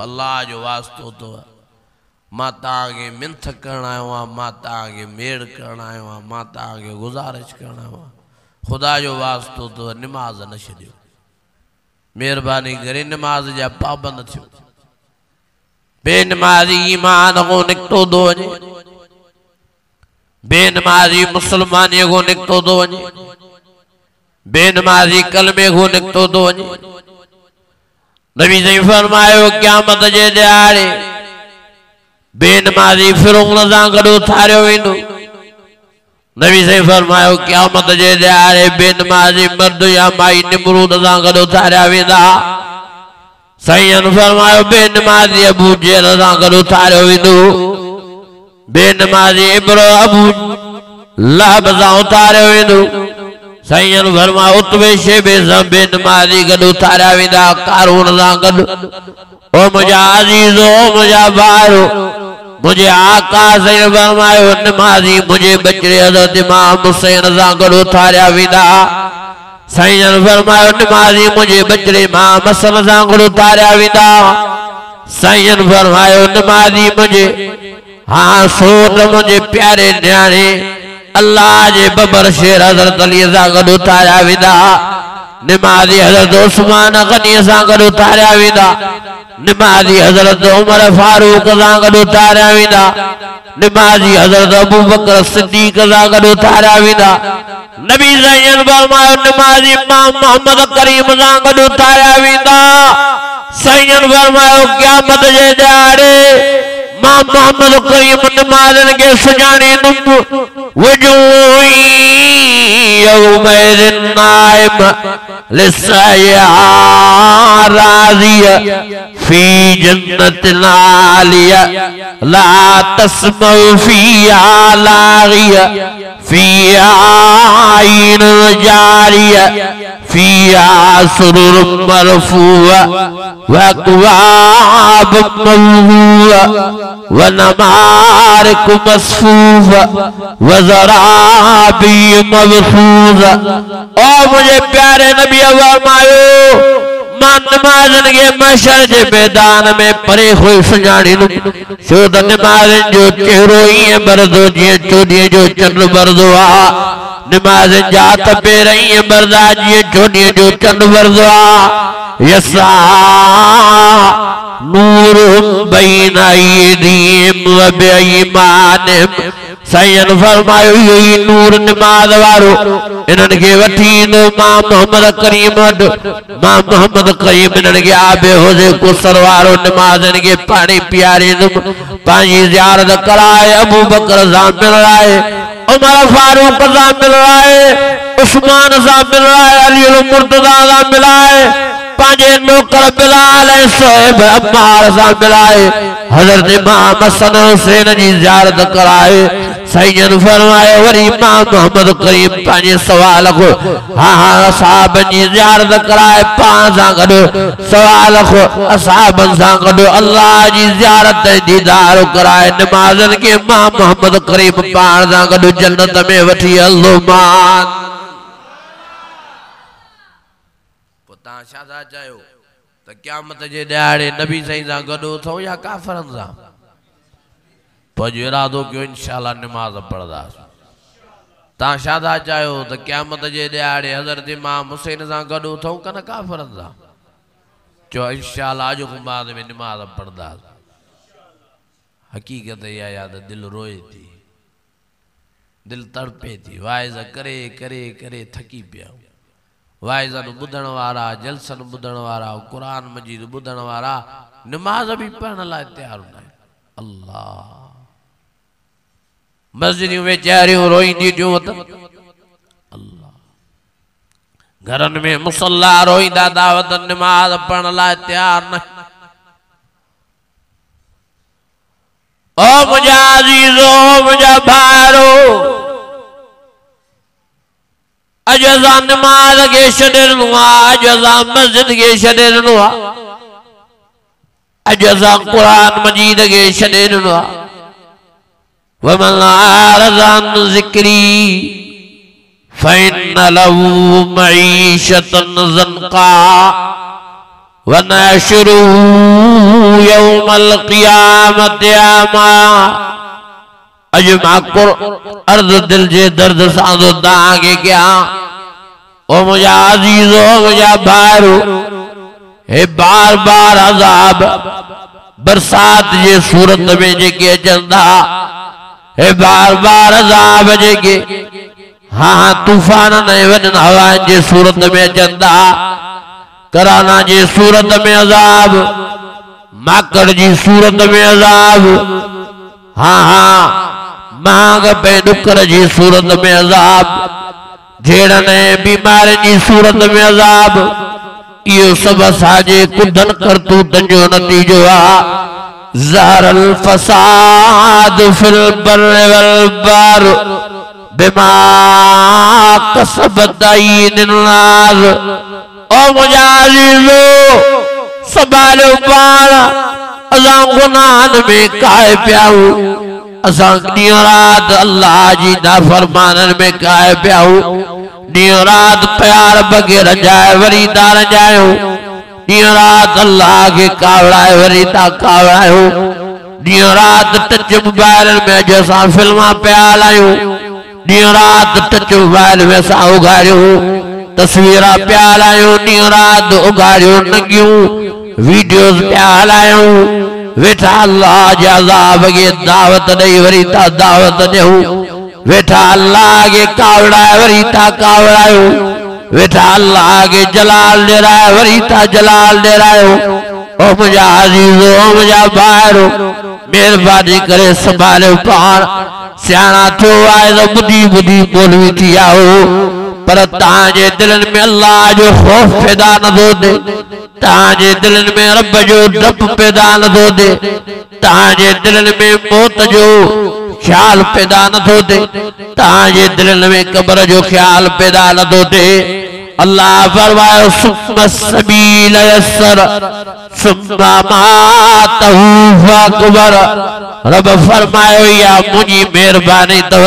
अल्लाह जो वास्तो तो मां तव्हांखे मिंथ करण आयो आहियां, मां तव्हांखे मेड़ करण आयो आहियां, मां तव्हांखे गुज़ारिश करण आयो आहियां। खुदा जो वास्तो तो निमाज़ न छॾियो। मेहरबानी करे निमाज़ जा पाबंद थियो। बेनमाज़ी ईमान को निकितो थो वञे, बेनमाज़ी मुसलमानी को निकितो थो वञे, बेनमाज़ी कलमे को निकितो थो वञे। नबी साईं फरमायो क़यामत जे ॾियारे बेनमाज़ी फिरौन सां गॾु उथारियो वेंदो। नबी साईं फरमायो क़यामत जे ॾियारे बेनमाज़ी मर्द या माई निमरूद सां गॾु उथारिया वेंदा। साईं फरमायो बेनमाज़ी अबू जहल सां गॾु उथारियो वेंदो। बेनमाज़ी इब्रो अबू लहब सां उथारियो वेंदो। साईं फरमायो उतबे शेबे सां बेनमाज़ी गॾु उथारिया वेंदा, कारून सां गॾु। ओ मुंहिंजा अज़ीज़ो, ओ मुंहिंजा भाइरो, मुझे आका साईं फरमायो निमाज़ी मुझे बचड़े हज़रत इमाम हुसैन सां गॾु उथारिया वेंदा। साईं फरमायो निमाज़ी मुझे बचड़े इमाम हसन सां गॾु उथारिया वेंदा। साईं फरमायो निमाज़ी मुझे हाँ सोट मुझे प्यारे न्याणे अल्लाह जे बबर शेर हज़रत अली सां गॾु उथारिया वेंदा। निमाज़ी हज़रत उस्मान गनी सां गॾु उथारिया वेंदा। निमाज़ी हज़रत उमर फारूक सां गॾु उथारिया वेंदा। निमाज़ी हज़रत अबू बकर सिद्दीक़ सां गॾु उथारिया वेंदा। नबी साईं फरमायो निमाज़ी इमाम मोहम्मद करीम सां गॾु उथारिया वेंदा। साईं फरमायो क़यामत जे ॾियारे मां मोहम्मद करीम निमाज़नि खे सुञाणींदुमि। वजूही यौमइज़िन नाइम लिस्सया राज़िया फी जन्नतिन आलिया ला तस्मउ फीहा लाग़िया फीहा आइन जारिया फीहा सुरुर मरफूआ व अक्वाब मौज़ूआ व नमारिक मस्फूफा व ज़राबी मबसूसा। ओ मुझे प्यारे नबी फरमायो मां निमाज़नि खे महशर जे मैदान में परे खोई सुञाणींदुमि। छो त निमाज़नि जो चेहरो ईअं बरदो जीअं चोॾीअ जो चंड बरदो आहे। निमाज़नि जा हथ पेर ईअं बरदा जीअं चोॾीअ जो चंड बरदो आहे। यसा नूर बैन अयदीहिम व बिअयमानिहिम साईं फरमायो ये नूर नमाज वारो इन्हन के वठी नो मां मोहम्मद करीम मां मोहम्मद करीम इन्हन के आबे होजे को सरवारो नमाज इनके पानी पियारे पानी ज़ियारत कराए अबू बकर साहब मिल रहा है उमर फारूक साहब मिल रहा है उस्मान साहब मिल रहा है अली मुर्तजा साहब मिला है पांचे नौकर बिलाल सोहेब अम्मार साहब मिला है हजरत इमाम हसन हुसैन जी ज़ियारत कराए सैयद फरमाए वरी इमाम मोहम्मद करीम पांचे सवाल को हाँ हाँ साहब जी ज़ियारत कराए पांच गॾु सवाल को साहब सां गॾु अल्लाह जी ज़ियारत दीदार कराए नमाज़न के इमाम मोहम्मद करीम पाण सां गॾु जन्नत में वठी हलो मान तव्हां छा था चयो त क़यामत जे ॾियारे नबी साईं सां गॾु उथूं या काफ़रनि सां पोइ इरादो कयो इंशाअल्लाह नमाज़ पढ़ंदासीं तव्हां छा था चाहियो त क़यामत जे ॾियारे हज़रत इमाम हुसैन सां गॾु उथूं कन काफ़रनि सां चओ इंशाअल्लाह अॼु खां बाद में नमाज़ पढ़ंदासीं हक़ीक़त इहा आहे त दिलि रोए थी दिलि तड़पे थी वाइज़ करे करे करे थकी पिया वाइज़न ॿुधण वारा जलसन ॿुधण वारा क़ुरान मजीद ॿुधण वारा नमाज भी पढ़ण लाइ तैयार न अल्लाह मस्जिदों में चेहरियों रोईंदी थियूं त अल्लाह घरनि में मुसल्ला रोईंदा दावत नमाज पढ़ण लाइ तैयार न ओ मुंहिंजा अज़ीज़ो मुंहिंजा भाइरो अज असां नमाज के छॾिणो आहे अज असां मस्जिद के छॾिणो आहे अज असां क़ुरान मजीद के छॾिणो आहे वमन अअरज़ अन ज़िक्री फ़इन्न लहू मईशतन ज़न्क़ा वनहशुरुहू यौमल क़ियामति अमा अज मां अर्ज़ दिल जे दर्द सां थो तव्हांखे कयां ओ मुंहिंजा अज़ीज़ो मुंहिंजा भाइरो हे बार बार अज़ाब बरसात जे सूरत में जेके अचनि था हे बार बार अज़ाब जेके हाँ तूफान ने वॾनि हवाउनि जे सूरत में अचनि था कराना जी सूरत में अज़ाब माकड़ जी सूरत में अज़ाब हाँ हाँ मांग पे डुकर जी सूरत में अज़ाब झेड़ने बीमारी जी सूरत में अज़ाब यो सब असांजे कुदन करतूतन जो नतीजो आहे ज़हरल फसाद फिल बर्र वल बार बिमा कसबत अय्यिन नाज़ ओ मुंहिंजा अज़ीज़ो संभालो पाण असां गुनाहनि में काए पिया आहियूं असां ॾींहुं राति अल्लाह जी नाफ़रमाननि में काए पिया आहियूं ॾींहुं राति प्यार बग़ैर जाए वरी था रजायूं ॾींहुं राति अल्लाह खे कावड़ाए वरी था कावड़ायूं ॾींहुं राति टच मोबाइल में अॼु असां फिल्मां पिया हलायूं ॾींहुं राति टच मोबाइल में असां उघाड़ियूं तस्वीरां पिया हलायूं ॾींहुं राति उघाड़ियूं नंगियूं वीडियोस पिया हलायूं वेठा अल्लाह जे अज़ाब खे दावत ॾेई वरी था दावत ॾियूं वेठा अल्लाह के कावड़ाए वरी था कावड़ायूं वेठा अल्लाह के जलाल ॾेराए वरी था जलाल ॾेरायूं ओ मुंहिंजा अज़ीज़ो ओ मुंहिंजा भाइरो महिरबानी करे संभालियो पाण सियाणा थियो आहे त ॿुधी ॿुधी मौलवी थी विया हो पर तव्हांजे दिलनि में अल्लाह जो ख़ौफ़ पैदा नथो थिए तव्हांजे दिलनि में रब जो डपु पैदा नथो थिए तव्हांजे दिलनि में मौत जो ख्याल पैदा नथो थिए तव्हांजे दिलनि में क़ब्र जो ख्याल पैदा नथो थिए अल्लाह फरमायो सुम्मा सबील यस्सर सुम्मा मातहू फअक़बर रब फरमायो या मुंहिंजी महिरबानी अथव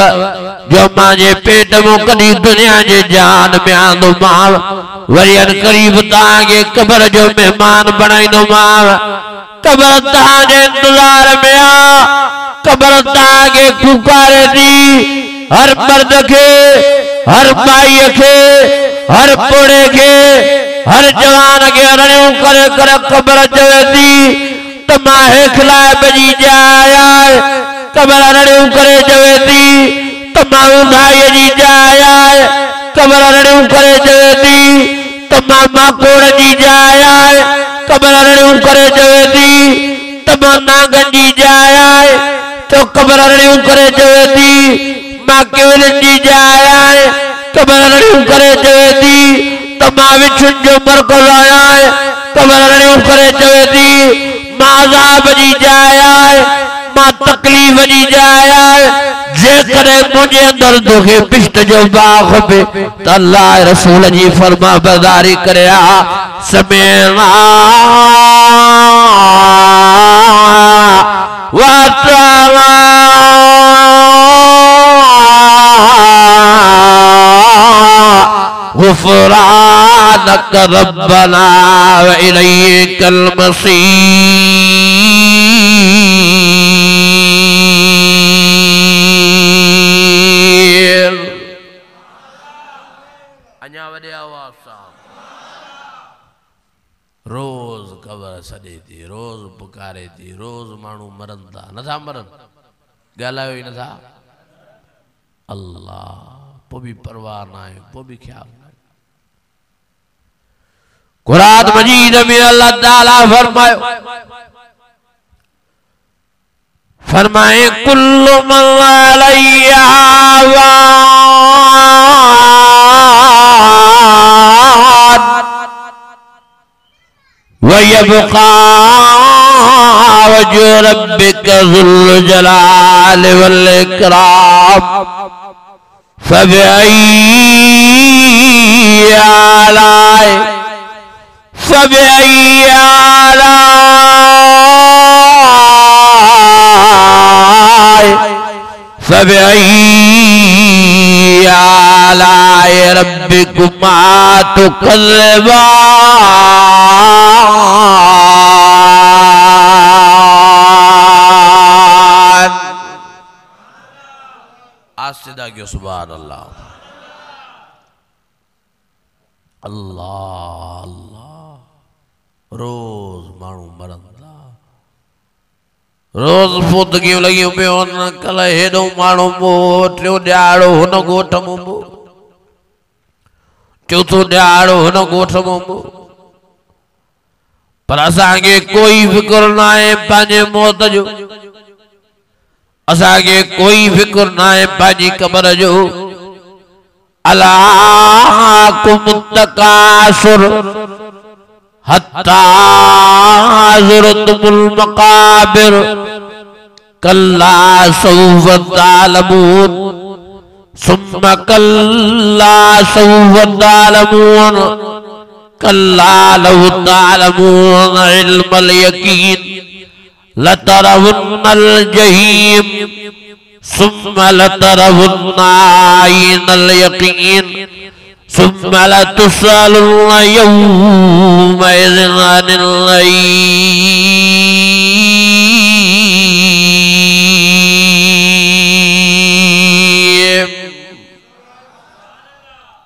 जो मांजे पेट में कॾहिं दुनिया जे जहान में आंदोमांव वरी अनक़रीब तव्हांखे क़ब्र जो मेहमान बणाईंदोमांव क़ब्र तव्हांजे इंतज़ार में आहे क़ब्र तव्हांखे पुकारे थी हर मर्द के हर माई के हर पोड़े के हर जवान के रड़ियों करे करे क़ब्र चवे थी त मां हेठि लाइ भॼी आया कबर रड़ियूं करे चवे थी तमाम भाई जी जाया कबर रड़ियूं करे चवे थी तमाम माकोड़ जी जाया कबर रड़ियूं करे चवे थी तमाम नागन जी जाया तो कबर रड़ियूं करे चवे थी मां केवलन जी जाया कबर रड़ियूं करे चवे थी तमाम विछुन जो मरकज आया कबर रड़ियूं करे चवे थी मां अज़ाब जी जाया मां तकलीफ जी जाया जेकरे मुझे अंदर दुखे पिष्ट जो बाग पे त अल्लाह रसूल जी फरमा बरदारी करया समेना वातवा गुफरानक रब्बना व इलैकल मसीर। अञा वॾे आवाज़ सां रोज़ कबर सॾे थी रोज़ पुकारे थी रोज़ माण्हू मरनि था नथा मरनि ॻाल्हायो ई नथा अल्लाह पोइ बि परवाह न आहे पोइ बि ख्याल न आहे। कुरान मजीद में अल्लाह ताला फरमाए कुल्लु मन अलैहा व यबका वजहु रब्बिका ज़ुल जलाल वल इकराम फबिअय्यि आलाए रब्बिकुमा तुकज़्ज़िबान। आज से दागियो सुभान अल्लाह अल्लाह अल्लाह रोज माण्हू मरनि था रोज फुदगियूं लॻियूं पियूं आहिनि कल हेॾो माण्हू मुंहुं टियों ॾियारो हुन ॻोठ मुंहुं चौथो ॾियारो हुन ॻोठ मुंहुं पर असांखे कोई फिक्र न आहे पंहिंजे मौत जो असांखे कोई फिक्र न आहे पंहिंजी कबर जो। अलाकुम तकासुर हत्ता ज़ुरतुमुल मक़ाबिर कल्ला सौफ तालमून सुम्मा कल्ला सौफ तालमून कल्ला लौ तालमून इल्मल यकीन लतरवुन्नल जहीम सुम्मा लतरवुन्ना आइनल यकीन सुम्मा लतुसअलुन्ना यौमइज़िन अनिल नईम।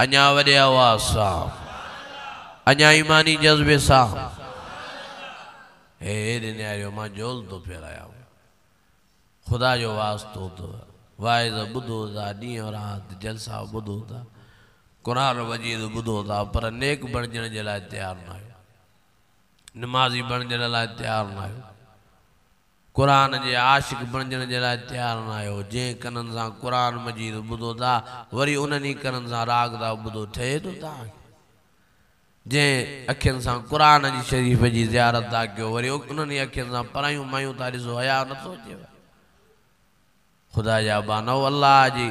अञा वॾे आवाज़ सां अञा ईमानी जज़्बे सां हे न्यायो मां जोल तो फेराया खुदा जो वास्तो तो वाइज़ ॿुधो था ॾींहं राति जलसा ॿुधो था कुरान मजीद ॿुधो था पर नेक बणजण जे लाइ तयारु न आहियो नमाज़ी बणजण लाइ तयारु न आहियो कुरान जे आशिक़ बणजण जे लाइ तयारु न आहियो। जंहिं कननि सां कुरान मजीद ॿुधो था वरी उन्हनि कननि सां राग था ॿुधो ठहे थो तव्हांखे जंहिं अखियुनि सां क़ुरान जी शरीफ़ जी ज़ियारत था कयो वरी उन्हनि अखियुनि सां परायूं मायूं था ॾिसो हया नथो अचेव खुदा जा बानो अल्लाह जी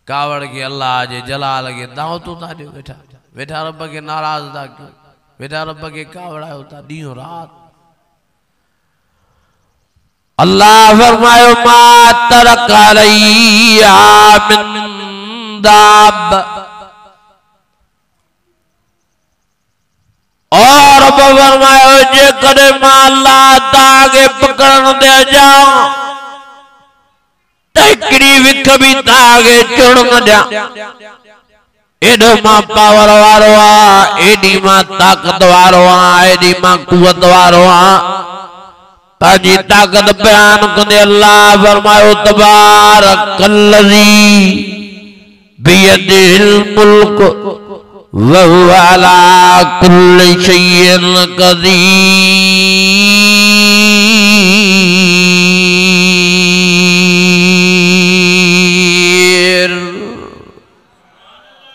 कावड़ के अल्लाह जे जलाल के दावतूं था ॾियो वेठा वेठा रब के नाराज़ था कयो वेठा रब के कावड़ायो था ॾींहों राति। अल्लाह फरमायो मा तरक अलैया मिन दाब और फरमायो जे कदे मां अल्लाह ताके पकड़न दे जाऊं तकड़ी विख भी ताके चुण न दिया एडो मां पावर वारो आ एडी मां ताकत वारो आ एडी मां कुवत वारो आ ताजी ताकत बयान कंदे अल्लाह फरमायो तबारकल्लज़ी बियदिल मुल्क व हुवा अला कुल्लि शैइन क़दीर।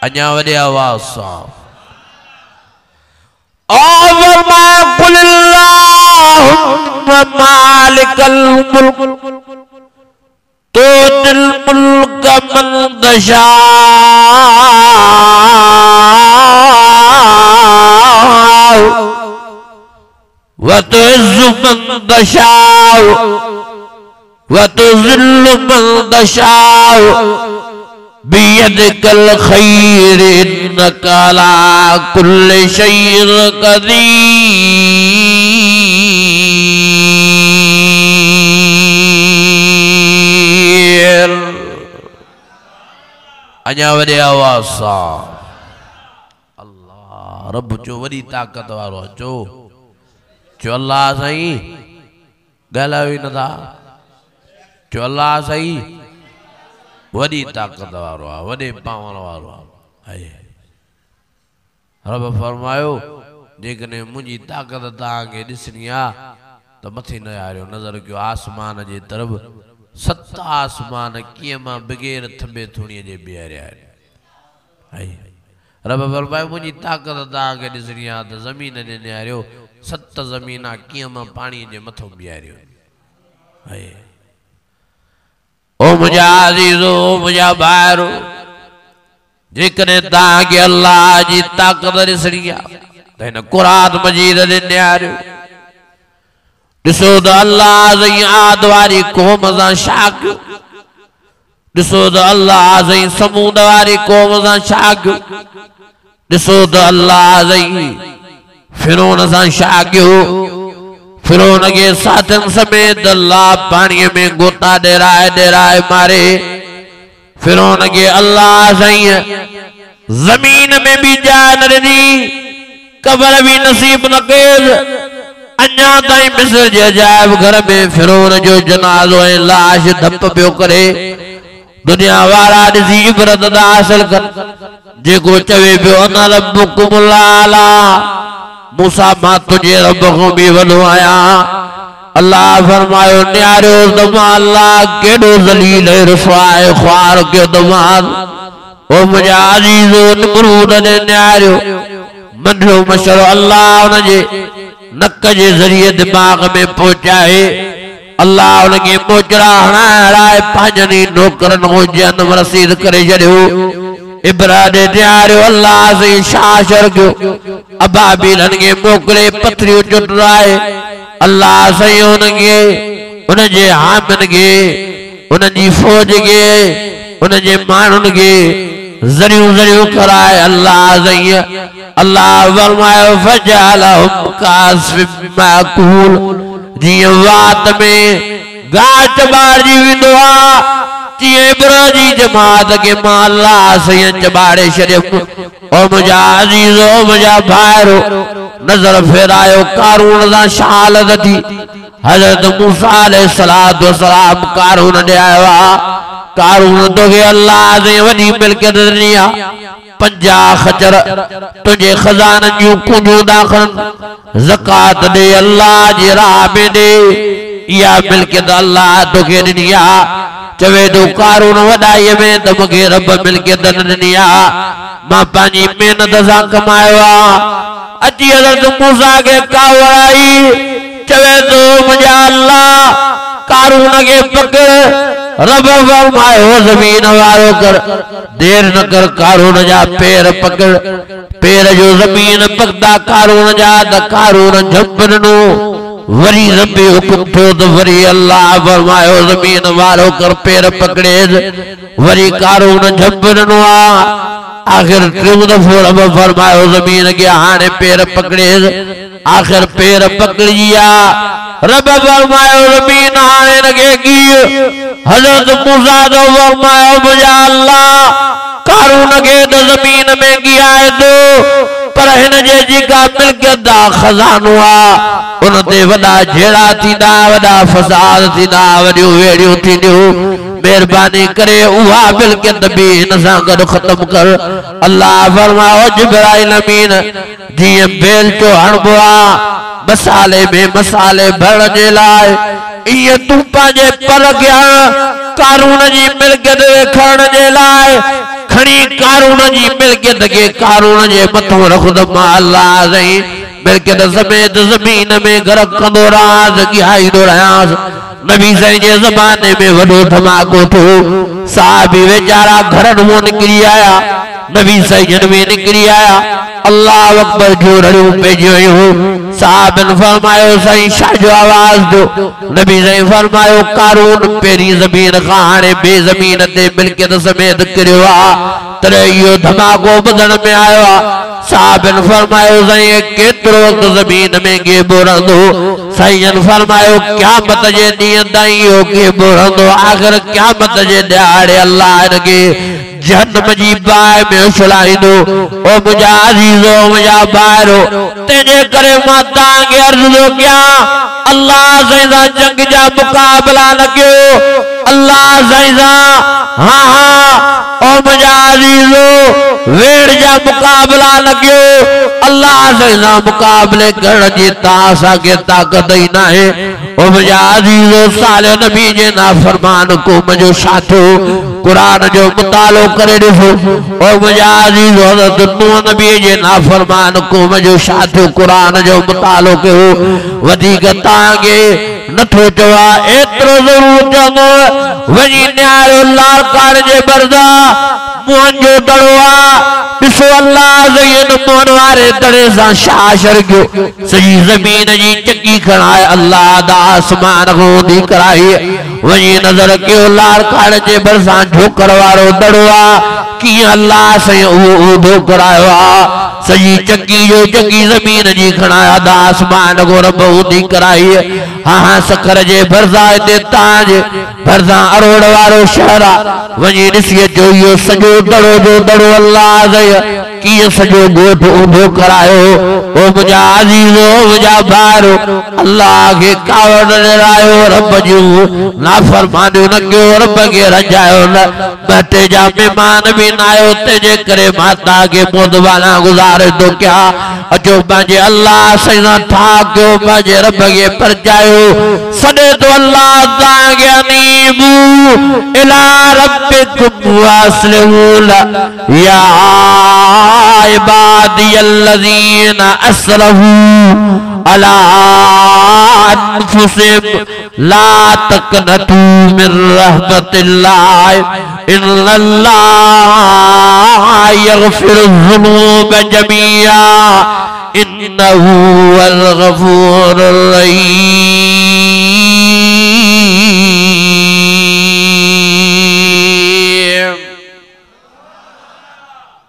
अञा वॾे आवाज़ सां मालिकल मुल्क तुतिल मुल्क मन तशा व तुइज़्ज़ु मन तशा व तुज़िल्लु मन तशा बियदिकल खैर इन्नका अला कुल्लि शैइन क़दीर। अञा वॾे आवाज़ सां अल्लाह रब जो वॾी ताकत वारो चो अल्लाह साईं ॻाल्हायो ई नथा चो अल्लाह साईं वॾी ताकत वारो आहे वॾे पावण वारो आहे। रब फरमायो जेकॾहिं मुंहिंजी ताकत तव्हांखे ॾिसणी आहे त मथे न आरियो नज़र कयो आसमान जे तरफ़ 7 आसमान कीअं मां बग़ैर थंबे थोड़ीअ जे बीहारिया आहिनि। रब फरमायो मुंहिंजी ताकत तव्हांखे ॾिसणी आहे त ज़मीन ते निहारियो 7 ज़मीना कीअं मां पाणीअ जे मथां बीहारियो आहे। ओ मुझा अज़ीज़ो मुझा भाइरो जेकॾहिं तव्हांखे अल्लाह जी ताकत ॾिसणी आहे त हिन क़ुरान मजीद ते निहारियो ॾिसो त अल्लाह साईं आद वारी क़ौम सां छा कयो ॾिसो त अल्लाह साईं समूद वारी क़ौम सां छा कयो ॾिसो त अल्लाह साईं फिरौन सां छा कयो फिरौन के साथन समेत अल्लाह पानी में गोता डेराए मारे फिरौन के अल्लाह साईं जमीन में भी जान ॾिनी कब्र भी नसीब न कयसि। अञा ताईं मिस्र जे अजायब घर में फिरौन जो जनाज़ो ऐं लाश धप पियो करे दुनिया वारा ॾिसी इबरत था हासिल कर जेको चवे पियो अना रब्बुकुमुल आला मूसा मां तुझे रब को भी वॾो आहियां। अल्लाह फरमायो निहारियो त मां अल्लाह केॾो ज़लील ऐं रुसवाए ख्वार कयो त मां ओ मुंहिंजा अज़ीज़ो नमरूद ने निहारियो मंढियो मशरो अल्लाह उनजे नक जे ज़रिए दिमाग़ में पहुचाए अल्लाह उनखे मोचड़ा हणाइण लाइ पंहिंजनि नौकरनि को जनम रसीद करे छॾियो। इब्राहिम निहारियो अल्लाह से शाशर कयो अबाबीलन के मोकले पथरियूं चुटराए अल्लाह से उनके उनजे हामिन के उनजी फौज के उनजे माण्हुनि के ज़रियूं कराए अल्लाह से अल्लाह फरमायो फजअलहुम कासिम माकूल जीअं वात में गाच बारजी वेंदो आहे तीअं इब्राहिम जी जमात के मां अल्लाह से चबाड़े छॾियमि। और मुझा अज़ीज़ो मुझा भाइरो नज़र फेरायो कारून सां छा हालत थी हज़रत मूसा अलैहिस्सलातु वस्सलाम कारून ॾे आयो आहे कारून तोखे अल्लाह से वॾी मिल्कियत ॾिनी आहे 50 खचर तुझे खजाननि जूं कुंजूं दाखिल ज़कात दे अल्लाह जी राह में दे इहा मिल्कियत अल्लाह तोखे ॾिनी आहे चवे तो कारून वॾाईअ में त मूंखे रब मिल्कियत न ॾिनी आहे मां पंहिंजी महिनत सां कमायो आहे। अची हज़रत मूसा खे कावड़ आई चवे तो मुंहिंजा अल्लाह कारून खे पकड़ रब फरमायो ज़मीन वारो कर देर न कर कारून जा पैर पकड़ पैर जो ज़मीन पकड़ा कारून जा त कारून झंप ॾिनो वरी रबे हुकुम थियो त वरी अल्लाह फरमायो ज़मीन वारो कर पैर पकड़े वरी कारून झंप ॾिनो आहे आखिर टियों दफ़ो रब फरमायो ज़मीन के हाणे पैर पकड़े आखिर पैर पकड़ी आहे रब फरमायो ज़मीन हाणे इनखे कीअं हज़रत मूसा तो फरमायो मुंहिंजा अल्लाह कारून के तो ज़मीन में गिराए दो पर हिन जे जेका मिल्कियत दा खजानो आ उन ते वॾा झेड़ा थींदा वॾा फसाद थींदा वॾियूं वेड़ियूं थींदियूं मेहरबानी करे उहा मिल्कियत भी इन सां गॾु ख़त्म कर अल्लाह फरमाओ जिब्राइल अमीन जीअं बेल जो हणबो आ मसाले में मसाले भरण जे लाइ इहे तूं पंहिंजे पर कया कारून जी मिल्कियत खणण जे लाइ खणी कारून जी मिल्कियत के कारून जे मथों रखंदो मां अल्लाह सही मिल्कियत समेत ज़मीन में गरक कंदो राज़ गिहाईंदो रहियांसि नबी साईं जे ज़माने में वॾो धमाको थियो साहबी वेचारा घरनि मां निकिरी आया नबी साईं जन में निकिरी आया अल्लाह अकबर जो रड़ियूं पइजियूं साहबन फरमायो साईं छा जो आवाज़ दो नबी साईं फरमायो कारून पहिरीं ज़मीन खां हाणे ॿिए ज़मीन ते मिल्कियत समेत किरियो आहे तॾहिं इहो धमाको ॿुधण में आयो आहे साहबन फरमायो साईं केतिरो वक़्तु ज़मीन में गेबो रहंदो साईं फरमायो क़यामत जे ॾींहं ताईं इहो गेबो रहंदो आख़िर क़यामत जे ॾियारे अल्लाह हिनखे जहन्नम जी बाहि में उछलाईंदो ओ मुंहिंजा अज़ीज़ो मुंहिंजा भाइरो तंहिंजे करे मां तव्हांखे अर्ज़ु थो कयां अल्लाह साईं सां जंग जा मुक़ाबला न कयो अल्लाह साईं सां हा ओ मुंहिंजा अज़ीज़ो वेड़ जा मुक़ाबला न कयो अल्लाह साईं सां मुक़ाबले करण जी असांखे ताक़त ई नाहे ओ मुंहिंजा अज़ीज़ो साले नबी जे नाफ़रमान क़ौम जो छा थियो कुरान जो मुतालो करे ॾिसो ओ मुंहिंजा अज़ीज़ो हज़रत नूह नबी जे नाफ़रमान क़ौम जो छा थियो कुरान जो मुतालो कयो वधीक तव्हांखे नथो चवां एतिरो ज़रूर चवंदो वञी न्यारो लालकान जे बरदा मोहन जो दड़ो आ ॾिसो अल्लाह ज़ईन मोहन वारे दड़े सां छा असर कयो सॼी ज़मीन जी चकी खणाए अल्लाह दा आसमान खां ऊंधी कराई वञी नज़र कयो लालकान जे भरिसां झोकर वारो दड़ो आ कीअं अल्लाह साईं उहो ऊंधो करायो आ सॼी चकी जो चकी ज़मीन जी खणाया दा आसमान खां रब ऊंधी कराई हाँ सखर जे भरिसां हिते तव्हांजे भरिसां अरोड़ वारो शहर आ वञी ॾिसी अचो इहो सॼो दड़ो जो दड़ो अल्लाह कीअं सॼो ॻोठ ऊंधो करायो ओ मुंहिंजा अज़ीज़ो मुंहिंजा भाइरो अल्लाह खे कावड़ ॾिरायो रब जूं नाफ़रमानियूं न कयो रब खे रजायो न ॿ टे जा महिमान बि न आयो तंहिंजे करे मां तव्हांखे मोदबाना गुज़ारे थो कयां अचो पंहिंजे अल्लाह साईं सां ठा कयो पंहिंजे रब खे परचायो सॾे थो अल्लाह तव्हांखे अनीबू इला रब्बिकुम वास्लिमू या इबादियल्लज़ीना असरफू अला अनफुसिहिम ला तक़नतू मिन रहमतिल्लाह इन्नल्लाह यग़फिरुज़्ज़ुनूब जमीआ इन्नहू हुवल गफ़ूरुर रहीम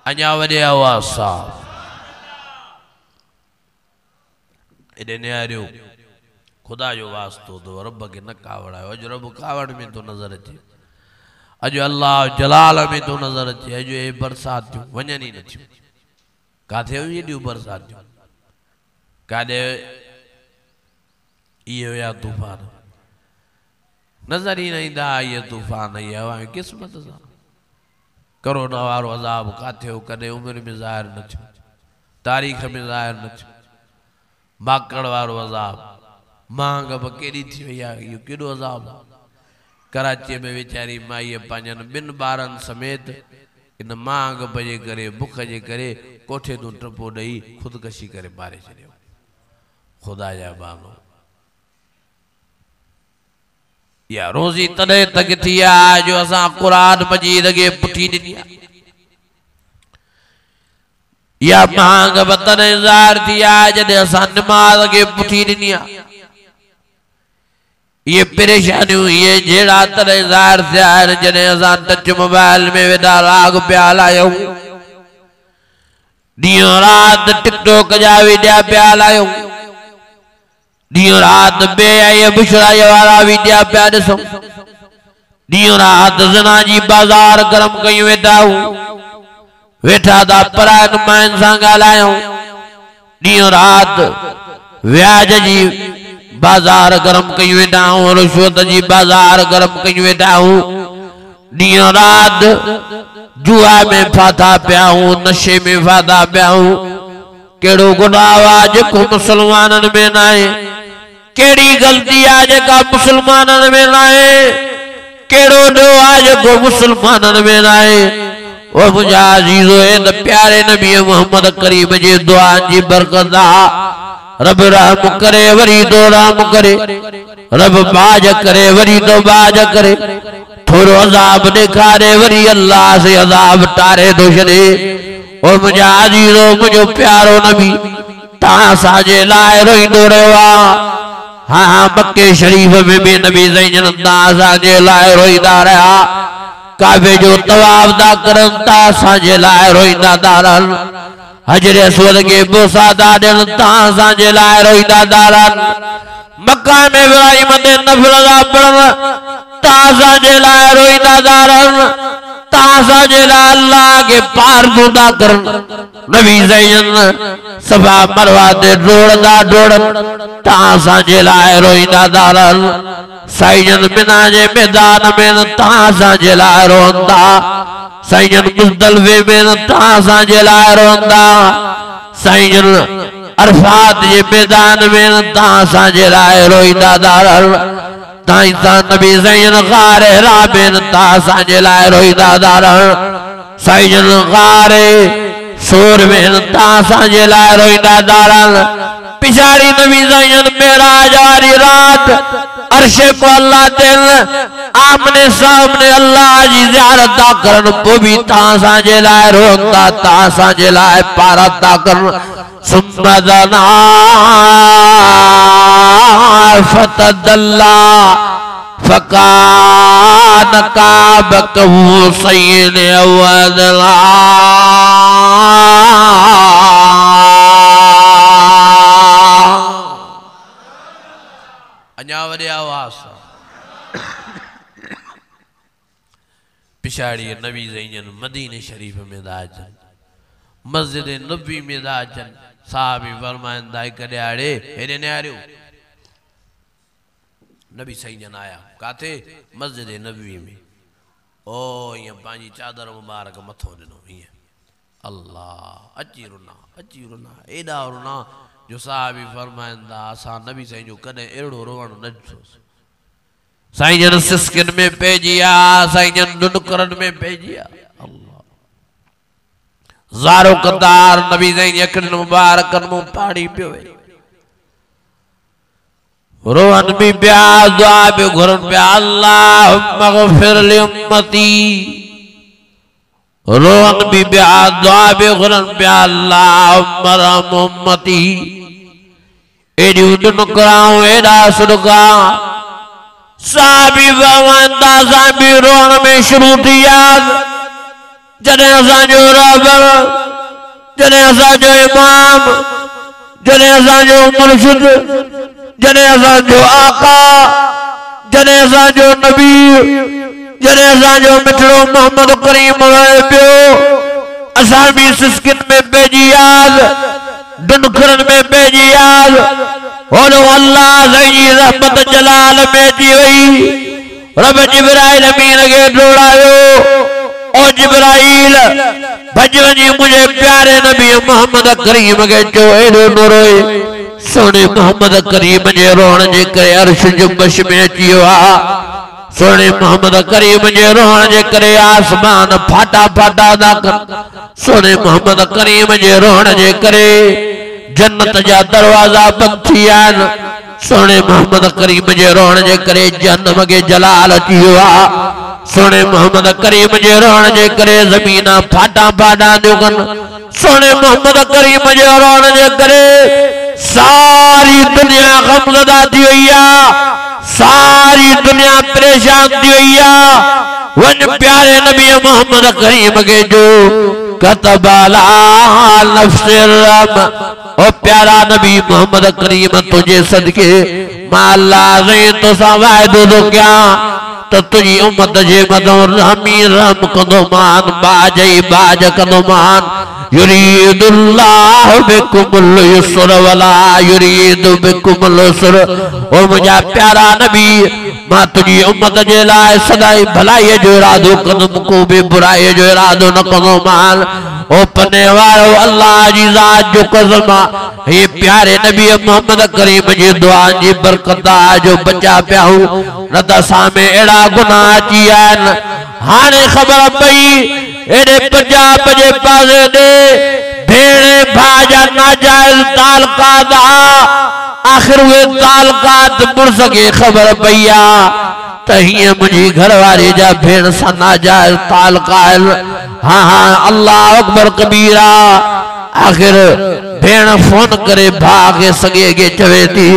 अञा वॾे आवाज़ सां एॾे निहारियो खुदा जो वास्तो तो रब के न कावड़ायो अॼु रब कावड़ में तो नज़र अचे अॼु अल्लाह जलाल में तो नज़र अचे अॼु हे बरसात थियूं वञनि ई न थियूं काथे हुई एॾियूं बरसातियूं काॾे इहे हुया तूफ़ान नज़र ई न ईंदा इहे तूफ़ान इहे हवायूं क़िस्मत सां कोरोना वारो अज़ाब काथे हो कॾहिं उमिरि में ज़ाहिर न थियो तारीख़ में ज़ाहिर न थियो माकड़ वारो अज़ाब मांग बि केॾी थी वई आहे इहो केॾो अज़ाब कराची में वीचारी माईअ पंहिंजनि ॿिनि ॿारनि समेत इन मांग जे करे बुख जे करे कोठे तूं टपो ॾेई ख़ुदकशी करे मारे छॾियो खुदा जा बानो या रोज़ी तॾहिं तक थी आहे जो असां क़ुरान मजीद खे पुठी ॾिनी आहे या मांग बि तॾहिं ज़ाहिर थी आहे जॾहिं असां निमाज़ खे पुठी ॾिनी आहे ये परेशानियों ये जेड़ा तॾहिं ज़ाहिर थिया आहिनि जॾहिं असां टच मोबाइल में वेठा राग पिया हलायूं ॾींहुं राति टिकटॉक जा वीडिया पिया हलायूं ॾींहुं राति बेहयाई बुशराई वारा वीडिया पिया ॾिसूं ॾींहुं राति ज़िना जी बाज़ार गरम कयूं वेठा आहियूं वेठा दा परायन माइन सां ॻाल्हायूं ॾींहुं राति व्याज जी बाज़ार गरम कयूं वेठा आहियूं रिश्वत जी बाज़ार गरम कयूं वेठा आहियूं ॾींहुं राति जुआ में फाथा पिया आहियूं नशे में फाथा पिया आहियूं कहिड़ो गुनाह आहे जेको मुसलमाननि में न आहे कहिड़ी ग़लती आहे जेका मुसलमाननि में न आहे कहिड़ो ॾोह आहे जेको मुसलमाननि में न आहे ओ मुंहिंजा अज़ीज़ो न प्यारे नबी मोहम्मद करीम जे दुआनि जी बरकत आहे रब रहम करे वरी तो रहम करे रब बाज करे वरी तो बाज करे थोड़ो अज़ाब ॾेखारे वरी अल्लाह से अज़ाब टारे तो छॾे ओ मुंहिंजा अज़ीज़ो मुंहिंजो प्यारो नबी तव्हां असांजे लाइ रोईंदो रहियो आहे हाँ मक्के शरीफ में भी नबी ज़ैन असांजे लाइ रोईंदा रहिया काबे जो तवाफ दा करन ता असांजे लाइ रोईंदा था रहन हजर अस्वद के बोसा दा ॾियन ता असांजे लाइ रोईंदा था रहन मकाम इब्राहिम ते नफ़ल दा पढ़न ता असांजे लाइ रोईंदा था रहन ता असांजे लाइ अल्लाह के पार था करन नबी ज़ैन सफा मरवा ते डोड़दा डोड़न ता असांजे लाइ रोईंदा था रहन साईं मिना जे मैदान में ता असांजे लाइ रोंदा साईं मुज़दलिफ़े में ता असांजे लाइ रोंदा साईं अरफात जे मैदान में ता असांजे लाइ रोईंदा था रहन ताईं ता नबी ज़ैन ग़ार हिरा में ता असांजे लाइ रोईंदा था रहन साईं ग़ार सूर में ता असांजे लाइ रोईंदा था रहन पिछाड़ी नबी ज़ैन मेराज वारी रात अर्शे को अल्लाह दिल आमने सामने अल्लाह जी ज़ियारत ता करन पोइ भी ता असांजे लाइ रोंदा ता असांजे लाइ पारा ता करन सुम्मा दना फतदल्ला फकान काब कौसैन अव अदला अञा वॾे आवाज़ पिछाड़ी नबी ज़ैन मदीने शरीफ में था अचनि मस्जिद नबी में था अचनि साहबी फरमाइनि था हिकु ॾियारे हेॾे निहारियो नबी ज़ैन आया काथे मस्जिद नबी में ओ ईअं पंहिंजी चादर मुबारक मथो ॾिनो ईअं अल्लाह अची रुना एॾा रुना जो साहबी फरमाइनि था असां नबी साईं जो कॾहिं अहिड़ो रोअण न ॾिठोसीं साईं जन सिस्किन में पइजी विया साईं जन नुनकरनि में पइजी विया अल्लाह ज़ारो कतार नबी साईं जी अखियुनि मुबारकनि मूं पाणी पियो रोअन भी पिया दुआ भी घुरन पिया अल्लाहुम्मा ग़फिर लि उम्मती रोअन भी पिया दुआ भी घुरन पिया अल्लाहुम्मा रहम उम्मती एॾियूं नुनकराऊं एॾा सदका साहबी फरमाइंदा असां भी रोअण में शुरू थी विया जॾहिं असांजो रहबर जॾहिं असांजो इमाम जॾहिं असांजो मुर्शिद जॾहिं असांजो आका जॾहिं असांजो नबी जॾहिं असांजो मिठड़ो मोहम्मद करीम वहे पियो असां भी सिस्किन में पइजी वियासीं दुनखरनि में पइजी वियासीं होॾो अल्लाह जी रहमत जलाल में अची वई रब जिब्राइल अमीन खे दौड़ायो ओ जिब्राइल भॼ वञी मुंहिंजे प्यारे नबी मोहम्मद करीम खे चओ एॾो न रोए सोने मोहम्मद करीम जे रोअण जे करे अर्श जुम्बश में अची वियो आहे सोने मोहम्मद करीम जे रोअण जे करे आसमान फाटा फाटा था कनि सोने मोहम्मद करीम जे रोअण जे करे जन्नत जा दरवाजा बंद थी विया आहिनि सोने मोहम्मद करीम जे रोअण जे करे जहन्नम खे जलाल अची वियो आहे सोने मोहम्मद करीम जे रोअण जे करे ज़मीन फाटा फाटा थियूं कनि सोने मोहम्मद करीम जे रोअण जे करे सारी दुनिया गमज़दा थी वई आहे सारी दुनिया परेशान थी वई आहे वन प्यारे नबी मोहम्मद करीम के जो कतबाला नफ्सिरम ओ प्यारा नबी मोहम्मद करीम तुझे सदके मां अल्लाह से तो वायदो तो क्या तो तुझी उम्मत जे मदो रहमी रहम कंदो मान बाज ई बाज कंदो मान युरीदुल्लाह बिकुमुल युस्र वला युरीदु बिकुमुल उसर। ओ मुझा प्यारा नबी मां तुझी उम्मत जे लाए सदाई भलाई जो इरादो कंदुम को भी बुराई जो इरादो न कंदो मान। ओ पने वारो अल्लाह जी ज़ात जो कसम हे प्यारे नबी मोहम्मद करीम जी दुआ जी बरकत जो बचा पियाऊं न त सामे एड़ा गुनाह अची आहिनि। हाणे ख़बर पई एड़े पंजाब जे पासे दे भेड़े भाजा नाजायज तालुकात आखिर वे तालुकात मुर्स के खबर पई आ त हीअं मुंहिंजी घरवारी जा भेण सां नाजायज तालुकात। हाँ हाँ अल्लाह अकबर कबीरा। आखिर भेण फोन करे भाउ खे सॻे खे चवे थी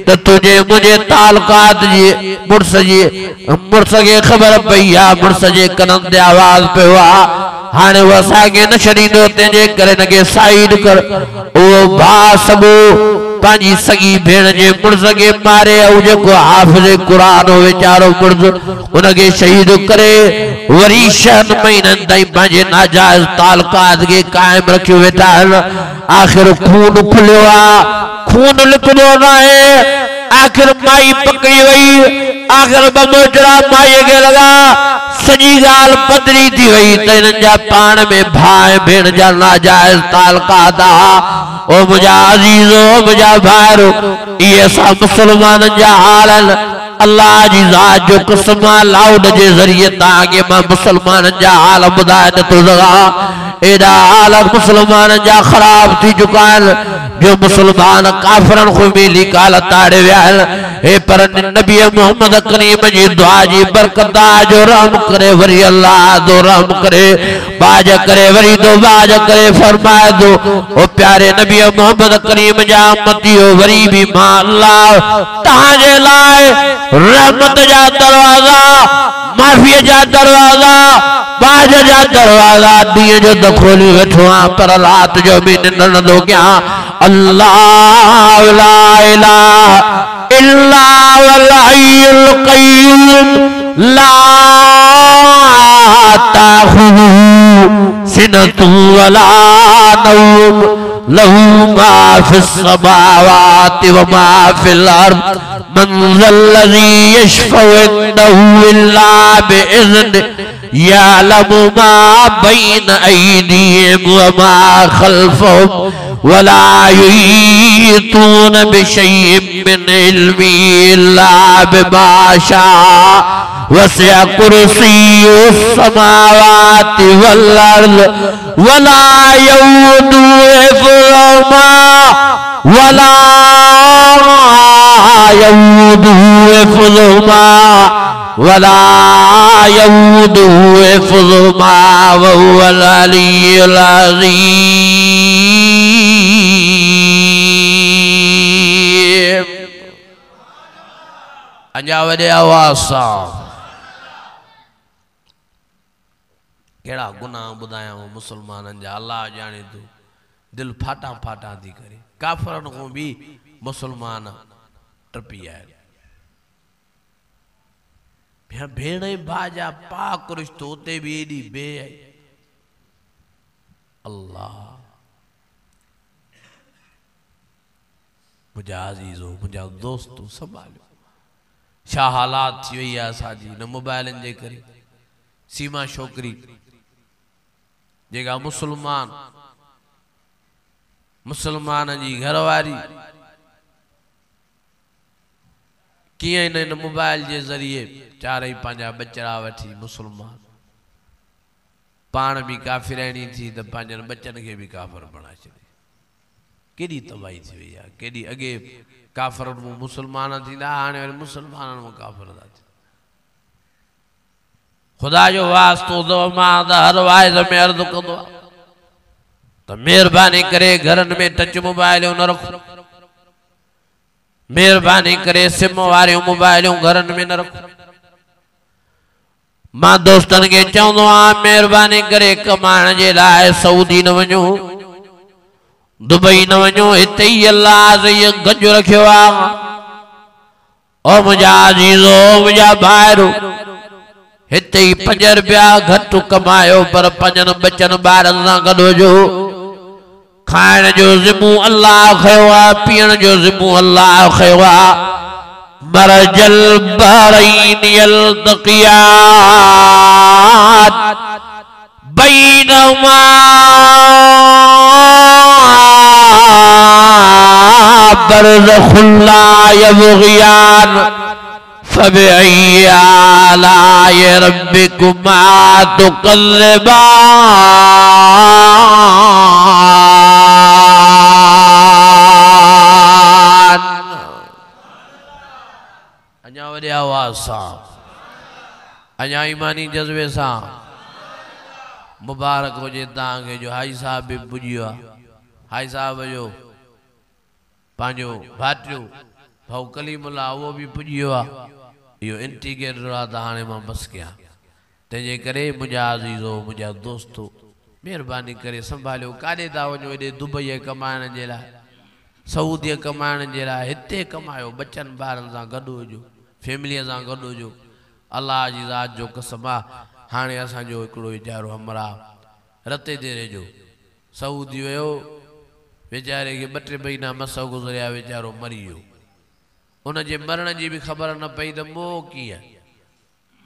त तुझे मुझे तालुकात जी मुर्स खे ख़बर पई आ मुर्स जे कननि ते आवाज़ पियो आ। हाणे वो असांखे न छॾींदो तंहिंजे करे हिनखे साइड कर। उहो भाउ सॻो पंहिंजी सॻी भेण जे मुर्स खे मारे ऐं जेको हाफ़िज़ क़ुरान हो वीचारो मुर्स उनखे शहीद करे वरी 6 महीननि ताईं पंहिंजे नाजायज़ तालुकात खे क़ाइम रखियो वेठा आहिनि। आखिर खून खुलियो आ खून लिकंदो न आहे। आखिर माई पकड़ी वई आखिर बमोचड़ा माई के लगा सजी गाल पदरी थी वई त इन्हनि जा पाण में भाई भेण जा नाजायज तालुकात आ। ओ मुझा अजीजो मुझा भाइरो ये असां मुसलमाननि जा हाल आहिनि। अल्लाह जी ज़ात जो कसम लाउड जे ज़रिए ताके मां मुसलमाननि जा हाल ॿुधाए नथो सघां। एड़ा हाल मुसलमान जा खराब थी चुका है जो मुसलमान काफरन को मिली काल ताड़े विया है। पर नबी मोहम्मद करीम जी दुआ जी बरकत जो रहम करे वरी अल्लाह दो रहम करे बाज करे वरी दो बाज करे फरमाए दो ओ प्यारे नबी मोहम्मद करीम जा उम्मतियो वरी भी मां अल्लाह ताजे लाए रहमत जा दरवाजा माफी जा दरवाजा बाज जा दरवाजा दिए जो तो खोली बैठो पर रात जो भी निंद न दो क्या। अल्लाह ला इलाहा इल्ला वल हय्युल क़य्यूम ला ताखुज़ुहु सिनतुन वला नौम लहू मा फिस समावाति व मा फिल अर्द मन ज़ल्लज़ी यशफ़उ इंदहु इल्ला बिइज़्निहि यालमु मा बैन अयदीहिम व मा खल्फहुम वला युहीतून बिशय्इन मिन इल्मिही इल्ला बिमा शाअ वसिअ कुर्सियुहु समावाति वल अर्द वला यऊदुहु हिफ़्ज़ुहुमा वला यऊदुहु हिफ़्ज़ुहुमा वला यऊदुहु हिफ़्ज़ुहुमा व हुवल अलियुल अज़ीम। अञा वॾे आवाज़ सां कहिड़ा गुनाह ॿुधायांव मुसलमाननि जा अल्लाह ॼाणे थो। दिल फाटा फाटा थी करे काफ़रनि खां भी मुसलमान टपी आया। भेण भाजा पाक रिश्तो ते भी एडी बे अल्लाह मुझा अजीजो मुझा दोस्तों संभालो छा हालात थी वई आहे असांजी न मोबाइलन जे करे। सीमा छोकरी जेका मुसलमान जी घरवारी किए इन मोबाइल के जरिए चारई पांजा बचड़ा वठी मुसलमान पान भी काफिरानी थी तो पांजन बच्चन के भी काफर बना छे। केडी तबाही थी वही है केडी अगे काफर मुसलमान थी हाने मुसलमान काफर था। खुदा जो वास्तो दो मां हर वाइज में अर्ज कंदो तो मेहरबानी करे घरन में टच मोबाइल न रखो। मेहरबानी करे सिम वाले मोबाइल घरन में न रखो। मां दोस्तन के चवंदो आ मेहरबानी करे कमाण जे लाए सऊदी न वञो दुबई न वञो हिते ही अल्लाह ये गज रखियो आ। ओ मुझा अजीजो मुझा भाइरो हिते ही 5 रुपया घट कमायो पर 5 बचन बारन सां गॾु जो खाइण जो ज़िम्मो अल्लाह खयो आहे पीअण जो ज़िम्मो अल्लाह खयो आहे मरजल बहरैन यल्तक़ियान बैनहुमा बरज़ख़ुन ला यबग़ियान फबिअय्यि आलाइ रब्बिकुमा तुकज़्ज़िबान। अञा वॾे आवाज़ सां अञा ईमानी जज़्बे सां मुबारक हुजे तव्हांखे जो हाई साहब भी पुॼी वियो आहे। हाई साहब जो पंहिंजो भाटियो भाऊ कलीमुल्ला वो भी पुॼी वियो आहे। यो इंटीग्रेटर आहे त हाणे मां बस कयां तंहिंजे करे मुंहिंजा अज़ीज़ो मुंहिंजा दोस्तो महिरबानी करे संभालियो काॾे था वञो हेॾे दुबई कमाइण जे लाइ सऊदीअ कमाइण जे लाइ हिते कमायो बचनि ॿारनि सां गॾु हुजो फैमिलीअ सां गॾु हुजो अल्लाह जी ज़ात जो कसम आहे। हाणे असांजो हिकिड़ो वीचारो हमरा रते ते रहिजो सऊदी वियो वीचारे खे 2-3 महीना मस गुज़रिया वीचारो मरी वियो उनजे मरण जी भी खबर न पई त मोह कीअं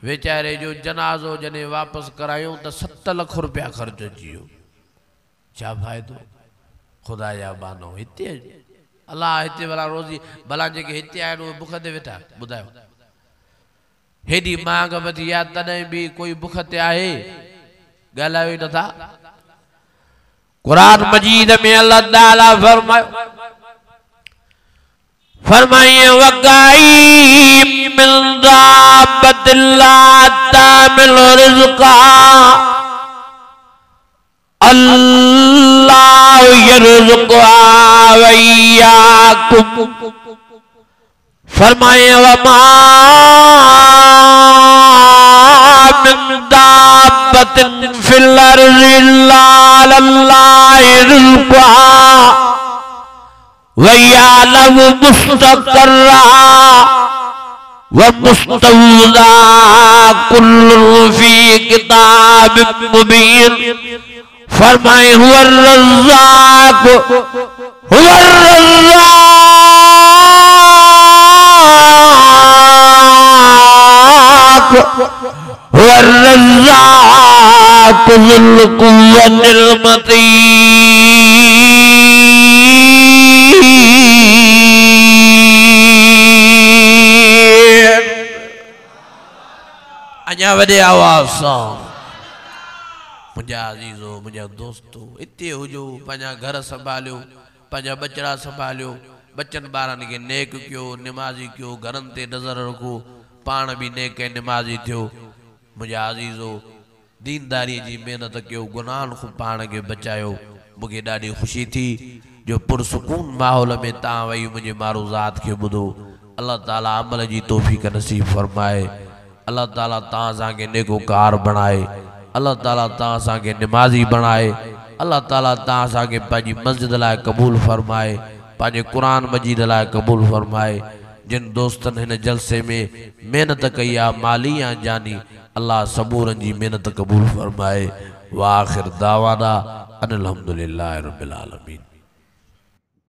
वीचारे जो जनाज़ो जॾहिं वापसि करायूं त 7 लाख रुपया ख़र्च अची वियो। छा फ़ाइदो ख़ुदा जा बानो हिते अल्लाह हिते भला रोज़ी भला जेके हिते आहिनि उहे बुख ते वेठा ॿुधायो हेॾी मांग वधी आहे तॾहिं बि कोई बुख ते आहे ॻाल्हायो ई नथा। क़ुरान मजीद में अल्लाह ताला फरमाए वगाई मिन दाब्बतिन ला तामिलु रिज़्क़ा अल्लाह यर्ज़ुक़ुहा व इय्याकुम फरमाए वमा मिन दाब्बतिन फिल अर्ज़ि इल्ला अल्लाहि रिज़्क़ुहा व यअलमु मुस्तक़र्रहा व मुस्तौदअहा कुल्लुन फी किताबिन मुबीन। फरमाए हुवर रज़्ज़ाक़ हुवर रज़्ज़ाक़ ज़ुल कुव्वतिल मतीन। अञा वॾे आवाज़ सां मुंहिंजा अज़ीज़ो मुंहिंजा दोस्तो हिते हुजो पंहिंजा घर संभालियो पंहिंजा बचड़ा संभालियो बचनि ॿारनि खे नेक कयो निमाज़ी कयो घरनि ते नज़र रखो पाण बि नेक ऐं निमाज़ी थियो। मुंहिंजा अज़ीज़ो दीनदारी जी महिनत कयो गुनाहनि खां पाण खे बचायो। मूंखे ॾाढी ख़ुशी थी जो पुरसुकून माहौल में तव्हां वेही मुंहिंजे मारूज़ात खे ॿुधो। अल्लाह ताला अमल जी तौफ़ीक़ नसीब फरमाए। अल्लाह ताला तव्हां असांखे नेकोकार बणाए। अल्लाह ताला तव्हां असांखे निमाज़ी बणाए। अल्लाह ताला तव्हां असांखे पंहिंजी मस्जिद लाइ क़बूल फरमाए पंहिंजे क़ुरान मजीद लाइ क़बूल फरमाए। जिन दोस्तनि हिन जलसे में मेहनत कई आहे माली या जानी अल्लाह सबूरनि जी मेहनत क़बूल फरमाए। व आख़िर दावाना अनिल हम्दुलिल्लाहि रब्बिल आलमीन।